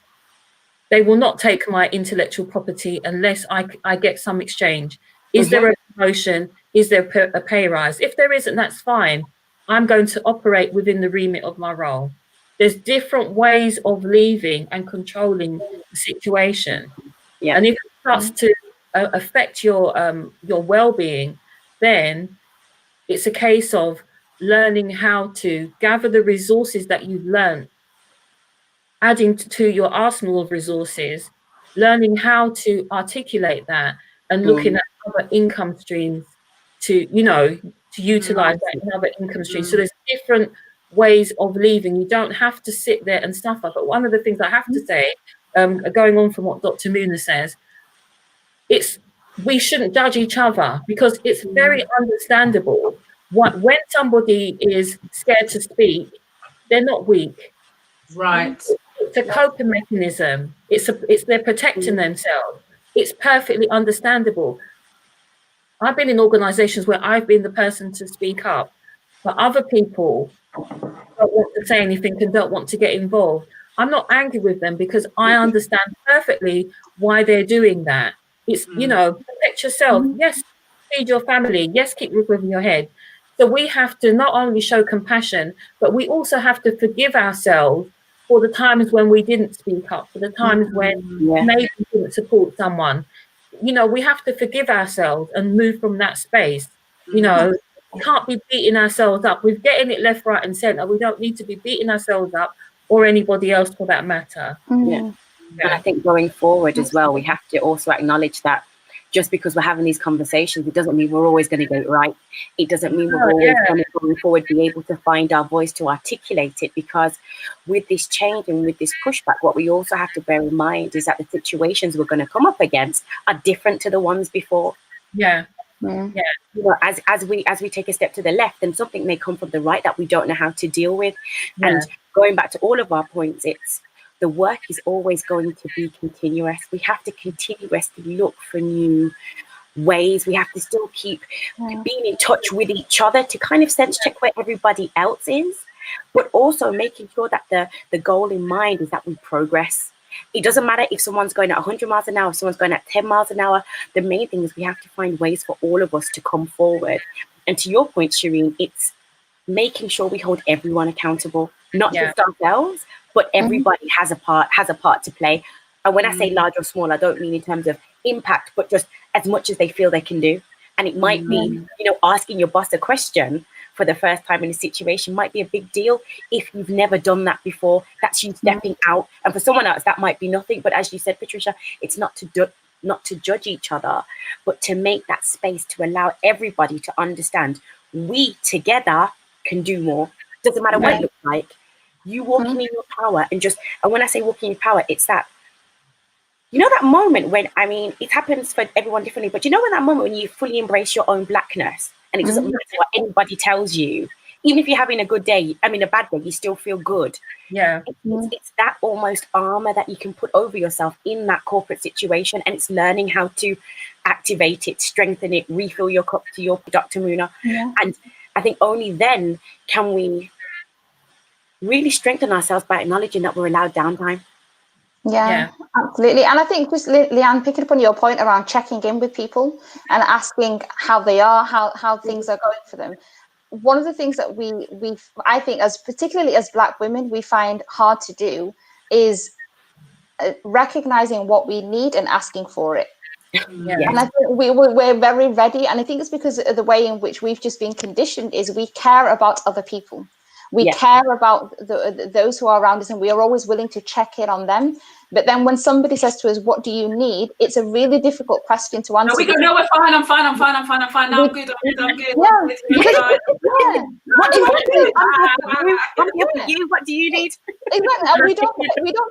They will not take my intellectual property unless I get some exchange. Is there a promotion? Is there a pay rise? If there isn't, that's fine. I'm going to operate within the remit of my role. There's different ways of leaving and controlling the situation. Yeah. And if it starts to affect your well-being, then it's a case of learning how to gather the resources that you've learned, adding to your arsenal of resources, learning how to articulate that, and looking at other income streams to, to utilize that in other income streams. So there's different ways of leaving. You don't have to sit there and suffer. But one of the things I have to say, going on from what Dr. Muna says, we shouldn't judge each other, because it's very understandable when somebody is scared to speak, they're not weak. Right. It's a coping mechanism. It's they're protecting themselves. It's perfectly understandable. I've been in organizations where I've been the person to speak up, but other people don't want to say anything and don't want to get involved. I'm not angry with them, because I understand perfectly why they're doing that. It's, protect yourself. Yes, feed your family. Yes, keep roof over your head. So we have to not only show compassion, but we also have to forgive ourselves for the times when we didn't speak up, for the times when maybe we didn't support someone. We have to forgive ourselves and move from that space. We can't be beating ourselves up. We're getting it left, right, and centre. We don't need to be beating ourselves up, or anybody else for that matter. Yeah. And I think going forward as well, we have to also acknowledge that just because we're having these conversations, it doesn't mean we're always going to get it right. It doesn't mean we're always going to, going forward, be able to find our voice to articulate it, because with this change and with this pushback, what we also have to bear in mind is that the situations we're going to come up against are different to the ones before. Yeah. As we take a step to the left, then something may come from the right that we don't know how to deal with. And going back to all of our points, the work is always going to be continuous. We have to continuously look for new ways. We have to still keep being in touch with each other to kind of sense check where everybody else is, but also making sure that the goal in mind is that we progress. It doesn't matter if someone's going at 100 miles an hour, if someone's going at 10 miles an hour. The main thing is we have to find ways for all of us to come forward. And to your point, Shireen, it's making sure we hold everyone accountable, not just ourselves, but everybody has a part to play. And when I say large or small, I don't mean in terms of impact, but just as much as they feel they can do. And it might be, asking your boss a question for the first time in a situation might be a big deal if you've never done that before. That's you stepping out. And for someone else, that might be nothing. But as you said, Patricia, it's not to judge each other, but to make that space to allow everybody to understand we together can do more. Doesn't matter what it looks like. You walking in your power, and when I say walking in your power, it's that, that moment when, it happens for everyone differently, but when that moment when you fully embrace your own blackness, and it doesn't matter what anybody tells you, even if you're having a good day, a bad day, you still feel good. Yeah. It's that almost armor that you can put over yourself in that corporate situation, and it's learning how to activate it, strengthen it, refill your cup, to your Dr. Muna. Yeah. And I think only then can we really strengthen ourselves by acknowledging that we're allowed downtime. Yeah, absolutely. And I think just Leanne, picking up on your point around checking in with people and asking how they are, how things are going for them. One of the things that I think, particularly as Black women, we find hard to do is recognizing what we need and asking for it. And I think we're very ready, and I think it's because of the way in which we've just been conditioned is we care about other people. We care about those who are around us, and we are always willing to check in on them. But then when somebody says to us, what do you need? It's a really difficult question to answer. No, we go, no, we're fine. I'm fine. No, I'm good. I'm good. What do you need? Exactly. And we don't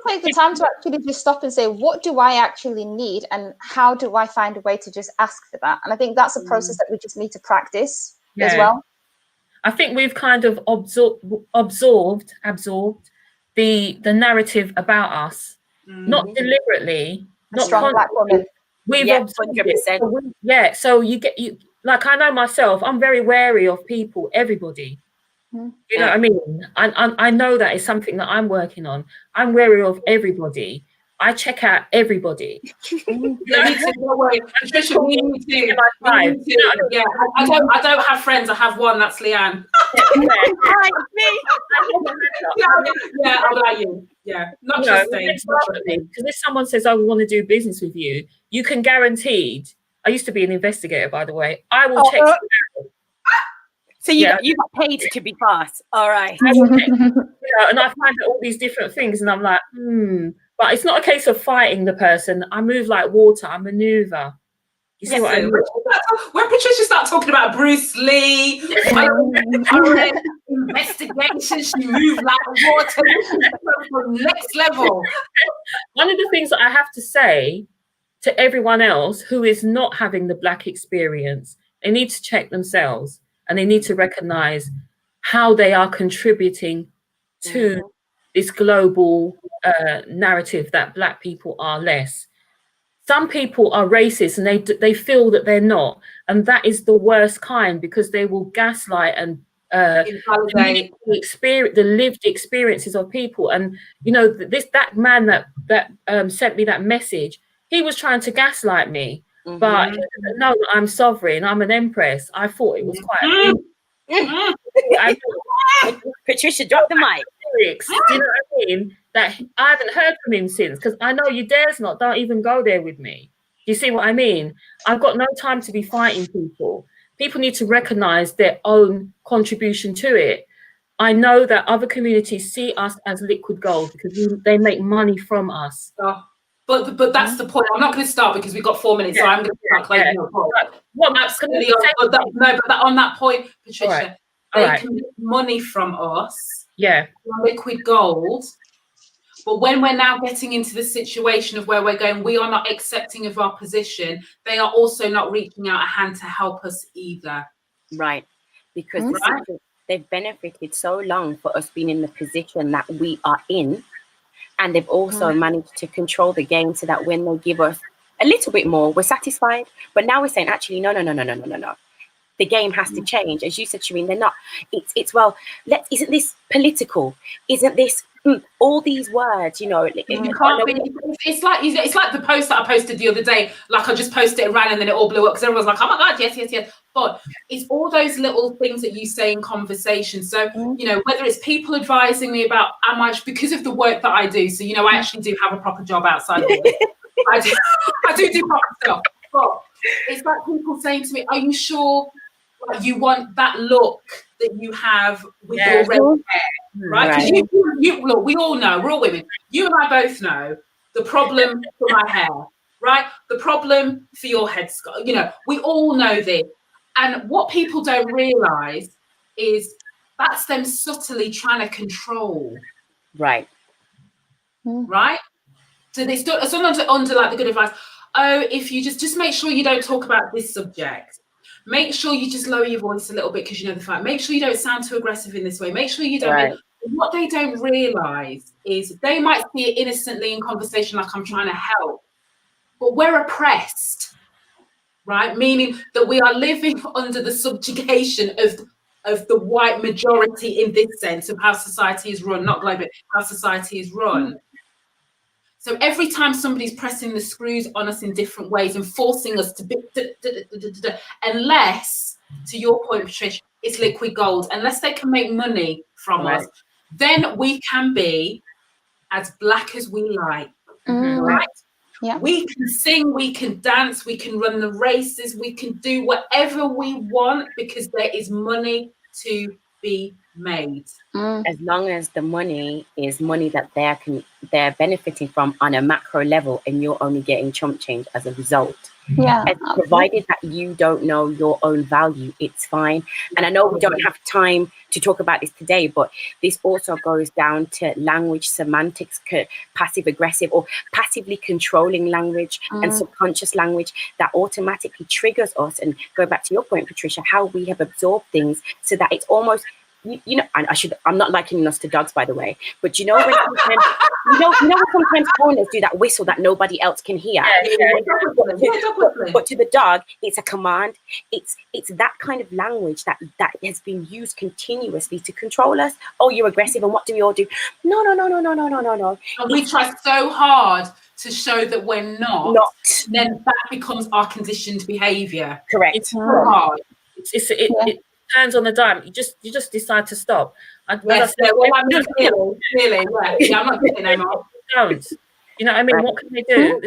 take the time to actually just stop and say, what do I actually need? And how do I find a way to just ask for that? And I think that's a process that we just need to practice as well. I think we've kind of absorbed the narrative about us, not deliberately, not strong Black woman. We've absorbed 100%. So like, I know myself, I'm very wary of people, everybody. You know what I mean? I know that is something that I'm working on. I'm wary of everybody. I check out everybody. Don't worry, Patricia, me too. You know what I mean? Yeah, I don't have friends. I have one. That's Leanne. Yeah, I'm like you. Yeah, not just because if someone says, "I want to do business with you," you can guaranteed. I used to be an investigator, by the way. I will check. So you got paid to be fast. All right. And I find all these different things, and I'm like, But it's not a case of fighting the person. I move like water. I maneuver. You see what I mean? When Patricia started talking about Bruce Lee, investigation, she moved like water. From next level. One of the things that I have to say to everyone else who is not having the Black experience, they need to check themselves, and they need to recognize how they are contributing to this global narrative that Black people are less. Some people are racist and they feel that they're not, and that is the worst kind, because they will gaslight and the lived experiences of people. And you know, that man that sent me that message, he was trying to gaslight me, but he didn't know that I'm sovereign, I'm an empress. I thought it was quite Patricia, drop the mic. Do you know what I mean? That I haven't heard from him since, because I know you dares not. Don't even go there with me. Do you see what I mean? I've got no time to be fighting people. People need to recognize their own contribution to it. I know that other communities see us as liquid gold because they make money from us. But that's the point. I'm not going to start because we've got 4 minutes, so I'm going to start closing your point. Absolutely. But on that point, Patricia, they can make money from us. Yeah. Liquid gold. But when we're now getting into the situation of where we're going, we are not accepting of our position. They are also not reaching out a hand to help us either. Right. Because they've benefited so long for us being in the position that we are in. And they've also managed to control the game so that when they give us a little bit more, we're satisfied. But now we're saying, actually, no. The game has to change. As you said, Shireen, they're not, isn't this political? Isn't this all these words, you know? It's like the post that I posted the other day. Like, I just posted it, ran, and then it all blew up because everyone's like, oh my God, yes. But it's all those little things that you say in conversation. So, you know, whether it's people advising me about, because of the work that I do. So, you know, I actually do have a proper job outside of it. I do proper stuff. But it's like people saying to me, are you sure you want that look that you have with your red hair, right? Because you look, we all know, we're all women. You and I both know the problem for my hair, right? The problem for your headscarf. You know, we all know this. And what people don't realize is that's them subtly trying to control. Right. Right? So they sometimes under like the good advice. Oh, if you just make sure you don't talk about this subject. Make sure you just lower your voice a little bit because you know the fact. Make sure you don't sound too aggressive in this way. Make sure you don't. Right. What they don't realize is they might see it innocently in conversation like I'm trying to help, but we're oppressed, right? Meaning that we are living under the subjugation of the white majority in this sense of how society is run, not global, how society is run. So every time somebody's pressing the screws on us in different ways and forcing us to be, unless, to your point, Patricia, it's liquid gold, unless they can make money from us, then we can be as Black as we like, right? Yeah. We can sing, we can dance, we can run the races, we can do whatever we want because there is money to be made. As long as the money is money that they're benefiting from on a macro level, and you're only getting chump change as a result. Yeah. Provided that you don't know your own value, it's fine. And I know we don't have time to talk about this today, but this also goes down to language semantics, passive aggressive or passively controlling language and subconscious language that automatically triggers us. And go back to your point, Patricia, how we have absorbed things so that it's almost you know, and I'm not likening us to dogs, by the way, but you know when sometimes, when sometimes owners do that whistle that nobody else can hear. But to the dog, it's a command. It's that kind of language that has been used continuously to control us. Oh, you're aggressive, and what do we all do? No. And we try so hard to show that we're not. And then that becomes our conditioned behaviour. Correct. It's hard. It turns on the dime. You just decide to stop. I'm not getting anymore. Don't. You know what I mean? What can they do?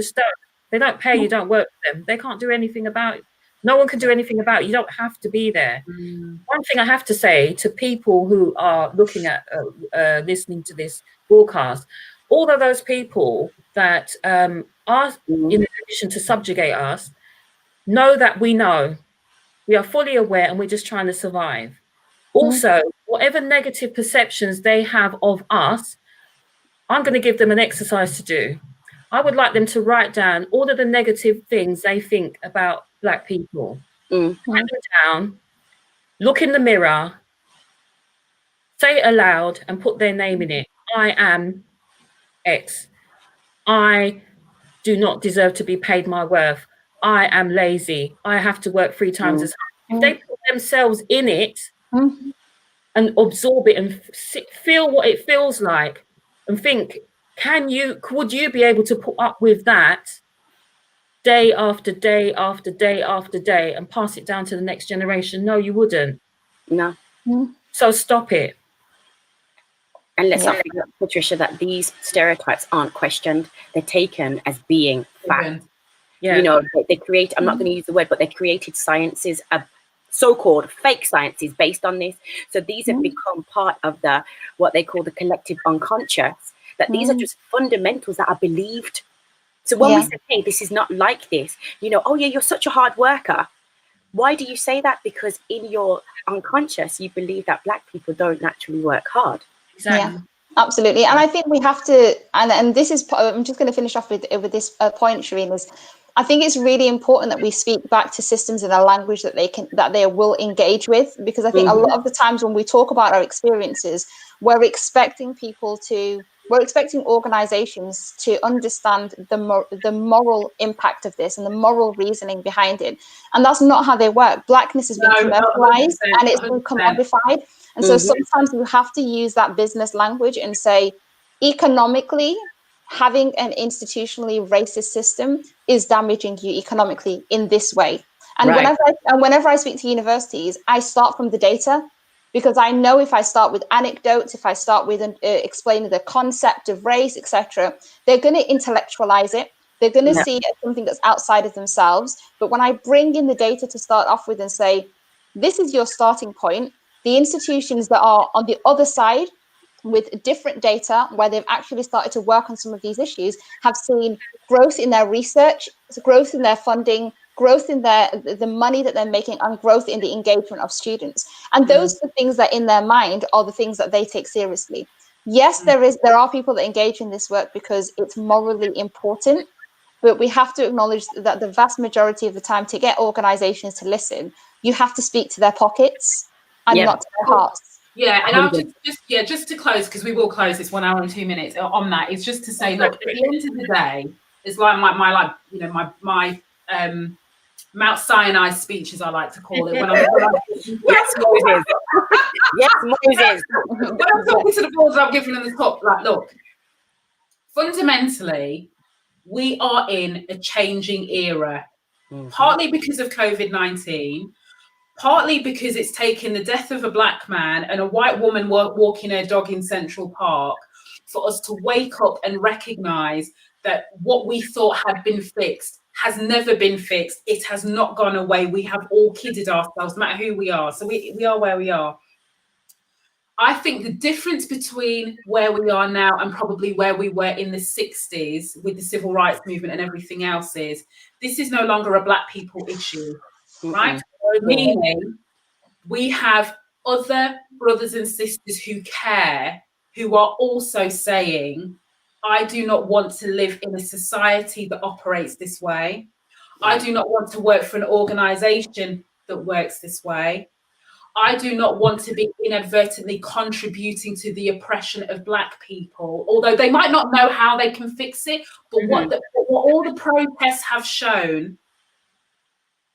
They don't pay. You don't work for them. They can't do anything about it. No one can do anything about it. You don't have to be there. One thing I have to say to people who are looking at listening to this broadcast, all of those people that are in a position to subjugate us, know that we know. We are fully aware, and we're just trying to survive. Also, whatever negative perceptions they have of us, I'm going to give them an exercise to do. I would like them to write down all of the negative things they think about Black people. Write them down, look in the mirror, say it aloud, and put their name in it. I am X. I do not deserve to be paid my worth. I am lazy. I have to work 3 times as hard. If they put themselves in it and absorb it and feel what it feels like and think, would you be able to put up with that day after day after day after day and pass it down to the next generation? No, you wouldn't. No. So stop it. And let's not forget, Patricia, that these stereotypes aren't questioned. They're taken as being fact. Yeah. You know, they create, I'm not going to use the word, but they created sciences, so-called fake sciences based on this. So these have become part of what they call the collective unconscious, that these are just fundamentals that are believed. So when we say, hey, this is not like this, you know, oh yeah, you're such a hard worker. Why do you say that? Because in your unconscious, you believe that Black people don't naturally work hard. Exactly. Yeah, absolutely. And I think we have to, and this is, I'm just going to finish off with this point, Shireen, is I think it's really important that we speak back to systems in a language that they will engage with, because I think a lot of the times when we talk about our experiences, we're expecting organizations to understand the moral impact of this and the moral reasoning behind it. And that's not how they work. Blackness has been commercialized and it's been commodified. And so sometimes you have to use that business language and say, economically, having an institutionally racist system is damaging you economically in this way. And whenever I speak to universities, I start from the data, because I know if I start with anecdotes, if I start with explaining the concept of race, etc., they're going to intellectualize it. They're going to see it as something that's outside of themselves. But when I bring in the data to start off with and say, this is your starting point, the institutions that are on the other side with different data, where they've actually started to work on some of these issues, have seen growth in their research, growth in their funding, growth in the money that they're making, and growth in the engagement of students. And those are the things that in their mind are the things that they take seriously. Yes, there are people that engage in this work because it's morally important, but we have to acknowledge that the vast majority of the time, to get organizations to listen, you have to speak to their pockets and not to their hearts. Yeah, and I'll just to close, because we will close this 1 hour and 2 minutes on that, is just to say, look, at the end of the day, it's like my Mount Sinai speech, as I like to call it. When I'm yes, Moses. Yes, Moses. When I'm talking to the boards, I'm giving them the top. Like, look, fundamentally, we are in a changing era, partly because of COVID-19. Partly because it's taken the death of a Black man and a white woman walking her dog in Central Park for us to wake up and recognise that what we thought had been fixed has never been fixed. It has not gone away. We have all kidded ourselves, no matter who we are. So we are where we are. I think the difference between where we are now and probably where we were in the 60s with the civil rights movement and everything else is, this is no longer a Black people issue, right? Meaning we have other brothers and sisters who care, who are also saying, I do not want to live in a society that operates this way. I do not want to work for an organization that works this way. I do not want to be inadvertently contributing to the oppression of Black people, although they might not know how they can fix it. But what all the protests have shown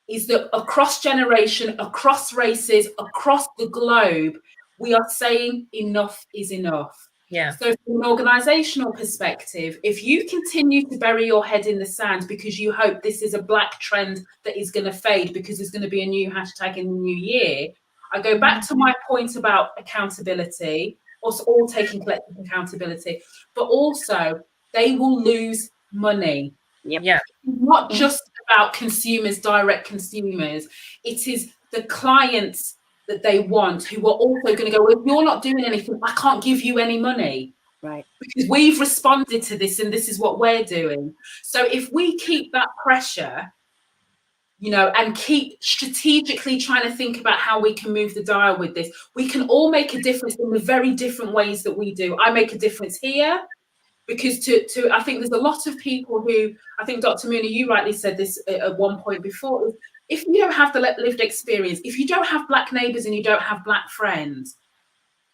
is that across generation, across races, across the globe, we are saying enough is enough. Yeah. So from an organizational perspective, if you continue to bury your head in the sand because you hope this is a Black trend that is going to fade because there's going to be a new hashtag in the new year, I go back to my point about accountability, us all taking collective accountability, but also they will lose money. Yep. Yeah. Not just about consumers, direct consumers. It is the clients that they want who are also going to go, well, if you're not doing anything, I can't give you any money. Right. Because we've responded to this and this is what we're doing. So if we keep that pressure, you know, and keep strategically trying to think about how we can move the dial with this, we can all make a difference in the very different ways that we do. I make a difference here. Because I think there's a lot of people who, I think Dr. Mooney, you rightly said this at one point before, if you don't have the lived experience, if you don't have Black neighbours and you don't have Black friends,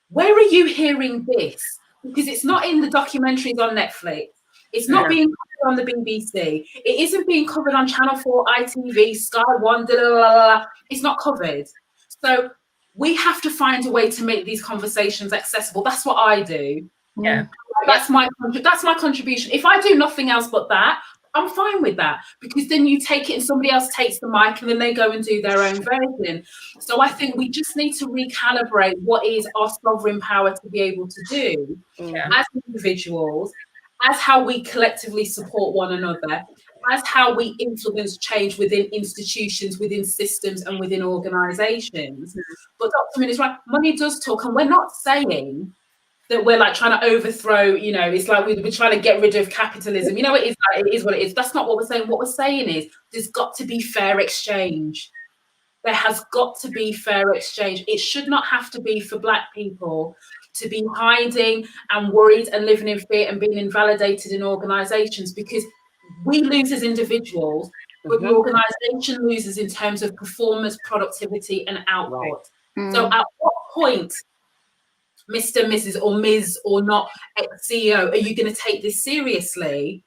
where are you hearing this? Because it's not in the documentaries on Netflix. It's not being covered on the BBC. It isn't being covered on Channel 4, ITV, Sky One, it's not covered. So we have to find a way to make these conversations accessible. That's what I do. Yeah. That's my contribution. If I do nothing else but that, I'm fine with that, because then you take it and somebody else takes the mic and then they go and do their own version. So I think we just need to recalibrate what is our sovereign power to be able to do as individuals, as how we collectively support one another, as how we influence change within institutions, within systems and within organisations. But Dr. Min is right, money does talk, and we're not saying that we're like trying to overthrow, you know, it's like we're trying to get rid of capitalism. You know, it is what it is. That's not what we're saying. What we're saying is there's got to be fair exchange. There has got to be fair exchange. It should not have to be for Black people to be hiding and worried and living in fear and being invalidated in organisations, because we lose as individuals, but the organisation loses in terms of performance, productivity and output. So at what point, Mr., Mrs. or Ms. or not ex-CEO, are you going to take this seriously?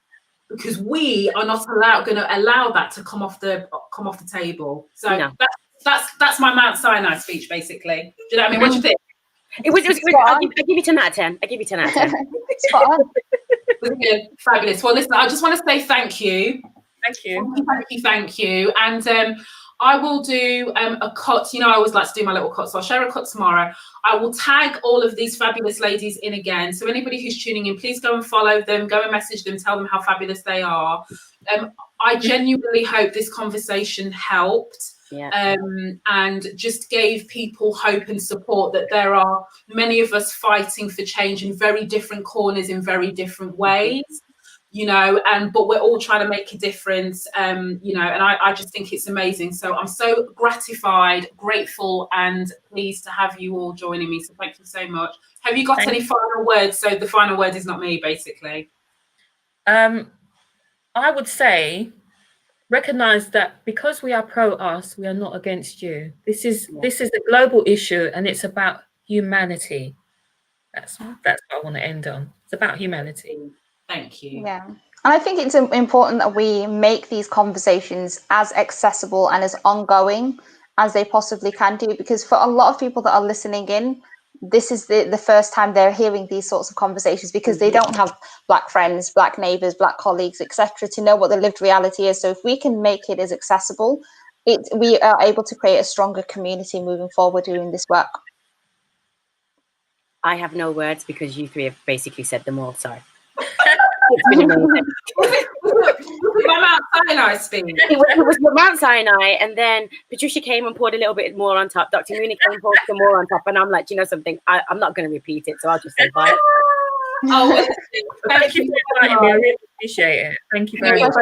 Because we are not going to allow that to come off the table. So that's my Mount Sinai speech, basically. Do you know what I mean? What do you think? It was I'll give you 10 out of 10. I give you 10 out of 10. Spot on. Fabulous. Well, listen, I just want to say thank you. Thank you. And I will do a cut. You know, I always like to do my little cut, so I'll share a cut tomorrow. I will tag all of these fabulous ladies in again. So anybody who's tuning in, please go and follow them, go and message them, tell them how fabulous they are. I genuinely hope this conversation helped. And just gave people hope and support that there are many of us fighting for change in very different corners in very different ways. You know, but we're all trying to make a difference, you know, and I just think it's amazing. So I'm so gratified, grateful, and pleased to have you all joining me. So thank you so much. Have you got any final words? So the final word is not me, basically. I would say, recognize that because we are pro us, we are not against you. This is a global issue, and it's about humanity. That's what I want to end on. It's about humanity. Thank you. Yeah. And I think it's important that we make these conversations as accessible and as ongoing as they possibly can do, because for a lot of people that are listening in, this is the first time they're hearing these sorts of conversations, because they don't have Black friends, Black neighbours, Black colleagues, etc., to know what the lived reality is. So if we can make it as accessible, we are able to create a stronger community moving forward doing this work. I have no words because you three have basically said them all. Sorry. It's been amazing. My Mount Sinai speech. It was the Mount Sinai, and then Patricia came and poured a little bit more on top. Dr. Mooney came and poured some more on top, and I'm like, do you know something? I'm not going to repeat it, so I'll just say bye. Oh, thank you for inviting me. I really appreciate it. Thank you very much.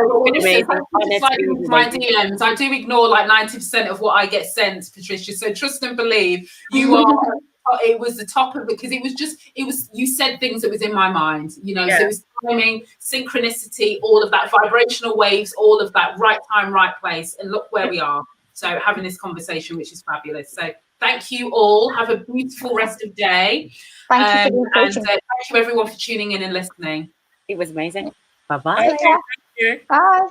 My DMs. I do ignore like 90% of what I get sent, Patricia. So trust and believe you are. It was the top of it, because it was you said things that was in my mind, you know. So it was timing, synchronicity, all of that, vibrational waves, all of that, right time, right place, and look where we are. So having this conversation, which is fabulous. So Thank you all. Have a beautiful rest of day. Thank you for the And invitation. thank you everyone for tuning in and listening. It was amazing. Bye-bye. Take care. Thank you. Bye.